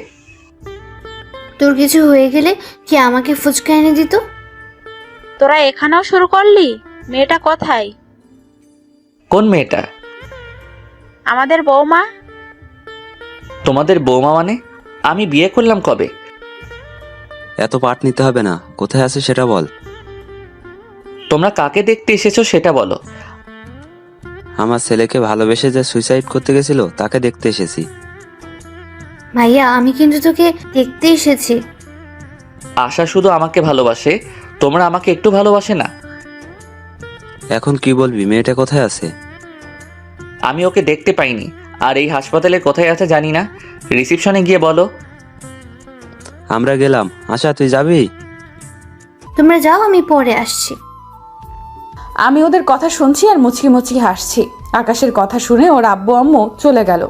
তোর কিছু হয়ে গেলে কি আমাকে ফুচকা এনে দিত? তোরা এখানেও শুরু করলি? মেয়েটা কোথায়? কোন মেয়েটা? আমাদের বৌমা। তোমাদের বৌমা মানে? আমি বিয়ে করলাম কবে? এত পাট নিতে হবে না, কোথায় আছে সেটা বল। তোমরা কাকে দেখতে এসেছো সেটা বলো। আমার ছেলেকে ভালোবেসে যে সুইসাইড করতে গেছিল তাকে দেখতে এসেছি। ভাইয়া, আমি কিন্তু তোকে দেখতে এসেছি। আশা শুধু আমাকে ভালোবাসে, তোমরা আমাকে একটু ভালোবাসে না? এখন কি বলবি, মেয়েটা কোথায় আছে? আমি ওকে দেখতে পাইনি, আর এই হাসপাতালে কোথায় আছে জানি না। রিসিপশনে গিয়ে বলো। আমরা গেলাম। আশা, তুই যাবি? তোমরা যাও, আমি পরে আসছি। আমি ওদের কথা শুনছি আর মুচকি মুচকি হাসছি। আকাশের কথা শুনে ওর আব্বু আম্মু চলে গেল।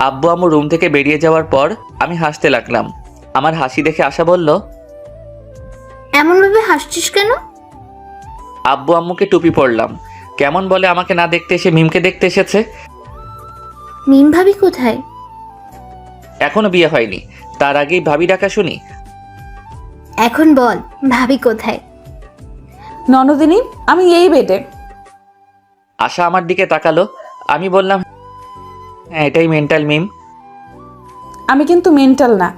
আব্বু আম্মু রুম থেকে বেরিয়ে যাওয়ার পর আমি হাসতে লাগলাম। আমার হাসি দেখে আশা বলল, এমনভাবে হাসছিস কেন? আব্বু আম্মুকে টুপি পরলাম। কেমন বলে আমাকে না দেখতে এসে মিমকে দেখতে এসেছে। মিম ভাবি কোথায়? এখনো বিয়ে হয়নি, তার আগেই ভাবি ডাকা শুনি। এখন বল, ভাবি কোথায়? ননদিনী, আমি এই বেডে। আশা আমার দিকে তাকালো। আমি বললাম, হ্যাঁ এটাই মেন্টাল মিম। আমি কিন্তু মেন্টাল না।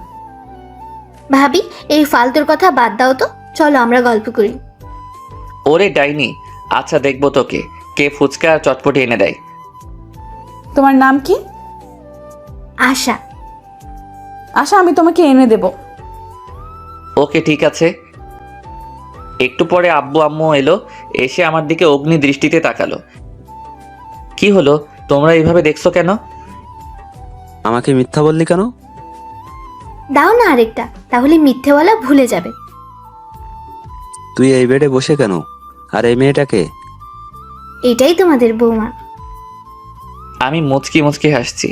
ভাবি, এই ফালতুর কথা বাদ দাও তো, চলো আমরা গল্প করি। ওরে ডাইনি, আচ্ছা দেখবো তোকে কে ফুচকা আর চটপটি এনে দেয়। তোমার নাম কি? আশা। আশা, আমি তোমাকে এনে দেব। ওকে ঠিক আছে। একটু পরে আব্বু আম্মু এলো, এসে আমার দিকে অগ্নি দৃষ্টিতে তাকালো। কি হলো, তোমরা এইভাবে দেখছো কেন? আমাকে মিথ্যা বললি কেন? দাও না আরেকটা, তাহলে মিথ্যে বলা ভুলে যাবে। তুই এই বেডে বসে কেন? আর এই মেয়েটাকে? এটাই তোমাদের বৌমা। আমি মুচকি মুচকি হাসছি।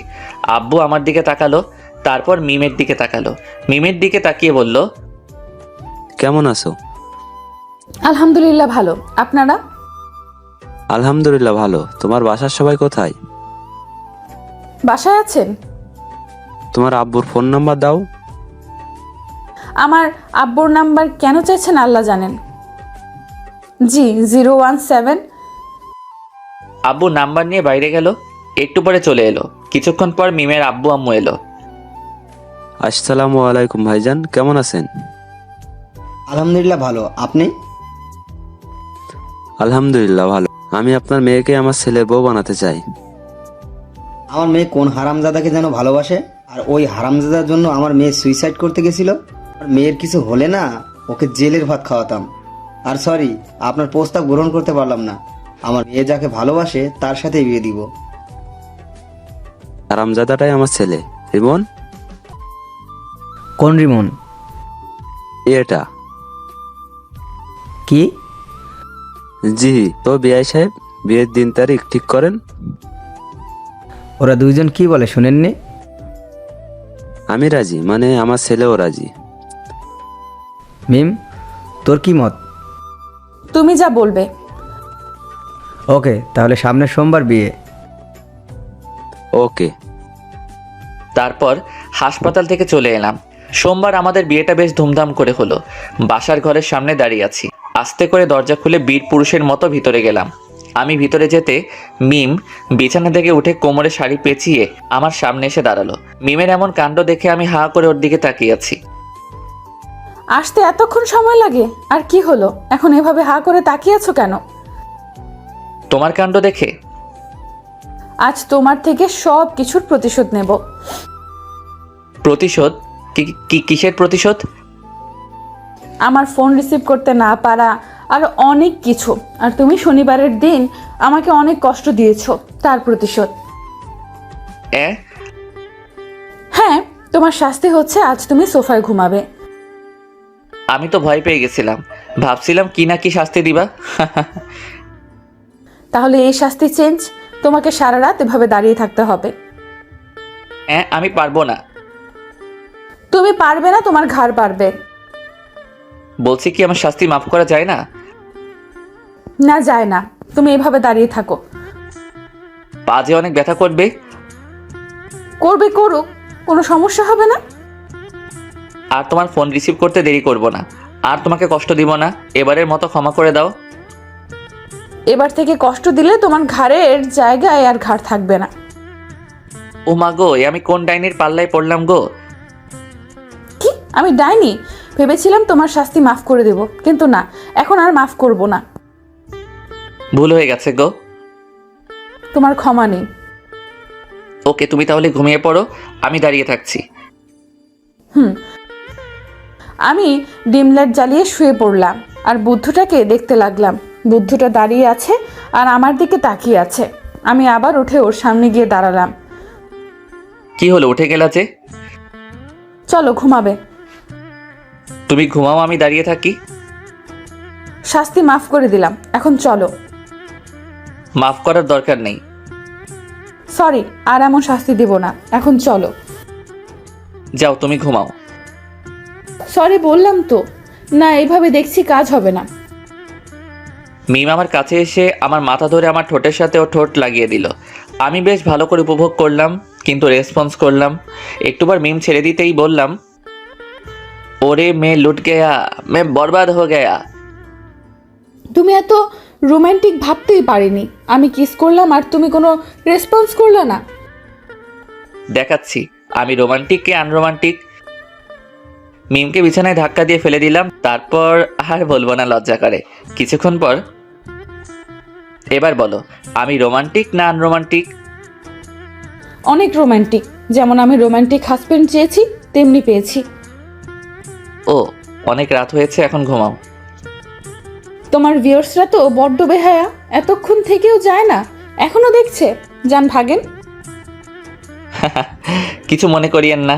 আব্বু আমার দিকে তাকালো, তারপর মিমের দিকে তাকালো। মিমের দিকে তাকিয়ে বলল, কেমন আছো? আলহামদুলিল্লাহ ভালো। আপনারা? আলহামদুলিল্লাহ ভালো। তোমার বাসার সবাই কোথায়? বাসায় আছেন? তোমার আব্বুর ফোন নাম্বার দাও। আমার আব্বুর নাম্বার কেন চাইছেন আল্লাহ জানেন। জি, 017। আব্বু নাম্বার নিয়ে বাইরে গেল। একটু পরে চলে এলো। কিছুক্ষণ পর মিমের আব্বু আম্মু এলো। আসসালামু আলাইকুম ভাইজান, কেমন আছেন? আলহামদুলিল্লাহ ভালো। আপনি? আলহামদুলিল্লাহ ভালো। আমি আপনার মেয়েকে আমার ছেলের বউ বানাতে চাই। আমার মেয়ে কোন হারামজাদাকে যেন ভালোবাসে, আর ওই হারামজাদার জন্য আমার মেয়ে সুইসাইড করতে গেছিল। আর মেয়ের কিছু হলে না, ওকে জেলের ভাত খাওয়াতাম। আর সরি, আপনার প্রস্তাব গ্রহণ করতে পারলাম না। আমার মেয়ে যাকে ভালোবাসে তার সাথে বিয়ে দিব। হারামজাদাটাই আমার ছেলে। রিমন? কোন রিমন? এটা। কি? জি, তো বিআই সাহেব, বিয়ের দিন তারিখ ঠিক করেন। ওরা দুইজন কি বলে শুনেননি? আমি রাজি, মানে আমার ছেলেও রাজি। মিম, তোর কি মত? তুমি যা বলবে। ওকে, তাহলে সামনের সোমবার বিয়ে। ওকে। তারপর হাসপাতাল থেকে চলে এলাম। সোমবার আমাদের বিয়েটা বেশ ধুমধাম করে হলো। বাসার ঘরের সামনে দাঁড়িয়ে আছি। আস্তে করে দরজা খুলে বীর পুরুষের মতো ভিতরে গেলাম। আমি ভিতরে যেতে মিম বিছানা থেকে উঠে কোমরে শাড়ি পেঁচিয়ে আমার সামনে এসে দাঁড়ালো। মিমের এমন কাণ্ড দেখে আমি হা করে ওর দিকে তাকিয়ে আছি। আসতে এতক্ষণ সময় লাগে? আর কি হলো, এখন এভাবে হা করে তাকিয়ে আছো কেন? তোমার কাণ্ড দেখে। আজ তোমার থেকে সব কিছুর প্রতিশোধ নেব। প্রতিশোধ? কিসের প্রতিশোধ? আমার ফোন রিসিভ করতে না পারা আর অনেক কিছু। আর তুমি শনিবারের দিন আমাকে অনেক কষ্ট দিয়েছো, তার প্রতিশোধ। হ্যাঁ, তোমার শাস্তি হচ্ছে আজ তুমি সোফায় ঘুমাবে। আমি তো ভয় পেয়ে গেছিলাম, ভাবছিলাম কি না কি শাস্তি দিবা। তাহলে এই শাস্তি চেঞ্জ, তোমাকে সারা রাত এভাবে দাঁড়িয়ে থাকতে হবে। আমি পারবো না। তুমি পারবে না, তোমার ঘাড় পারবে। বলছি কি আমার শাস্তি মাফ করা যায় না? না, যায় না। তুমি এভাবে দাঁড়িয়ে থাকো। পা যে অনেক ব্যথা করবে। করবে, করুক, কোনো সমস্যা হবে না। আর তোমার ফোন রিসিভ করতে দেরি করব না, আর তোমাকে কষ্ট দিব না, এবারের মতো ক্ষমা করে দাও। এবার থেকে কষ্ট দিলে তোমার ঘাড়ের জায়গায় আর ঘাড় থাকবে না। ও মা গো, এ আমি কোন ডাইনির পাল্লায় পড়লাম গো? কি, আমি ডাইনি? ভেবেছিলাম তোমার শাস্তি মাফ করে দেব, কিন্তু না, এখন আর মাফ করব না। ভুল হয়ে গেছে গো। তোমার ক্ষমা নেই। ওকে, তুমি তাহলে ঘুমিয়ে পড়ো, আমি দাঁড়িয়ে থাকছি। আমি ডিম লাইট জ্বালিয়ে শুয়ে পড়লাম আর বুদ্ধটাকে দেখতে লাগলাম। বুদ্ধটা দাঁড়িয়ে আছে আর আমার দিকে তাকিয়ে আছে। আমি আবার উঠে ওর সামনে গিয়ে দাঁড়ালাম। কি হলো, উঠে গেলা যে? চলো, ঘুমাবে। তুমি ঘুমাও, আমি দাঁড়িয়ে থাকি। শাস্তি মাফ করে দিলাম, এখন চলো। মাফ করার দরকার নেই। সরি, আর এমন শাস্তি দেব না, এখন চলো। যাও, তুমি ঘুমাও। সরি বললাম তো। না, এইভাবে দেখছি কাজ হবে না। মিম আমার কাছে এসে আমার মাথা ধরে আমার ঠোঁটের সাথে ও ঠোঁট লাগিয়ে দিল। আমি বেশ ভালো করে উপভোগ করলাম, কিন্তু রেসপন্স করলাম। একটুবার মিম ছেড়ে দিতেই বললাম, ওরে মে লুট গেয়া, মে বরবাদ হো গেয়া। তুমি এত রোমান্টিক ভাবতেই পারিনি। আমি কিস করলাম আর তুমি কোনো রেসপন্স করলে না। দেখাচ্ছি আমি রোমান্টিক কে আনরোমান্টিক। মিমকে বিছানায় ধাক্কা দিয়ে ফেলে দিলাম, তারপর আর বলবো না, লজ্জা করে। কিছুক্ষণ পর, এবার বলো আমি রোমান্টিক না আনরোমান্টিক? অনেক রোমান্টিক। যেমন আমি রোমান্টিক হাজবেন্ড চেয়েছি, তেমনি পেয়েছি। ও, অনেক রাত হয়েছে, এখন ঘুমাও। তোমার ভিউয়ার্সরা তো বড্ড বেহায়া, এতক্ষণ থেকেও যায় না, এখনো দেখছে। যান, ভাগেন। কিছু মনে করিয়েন না।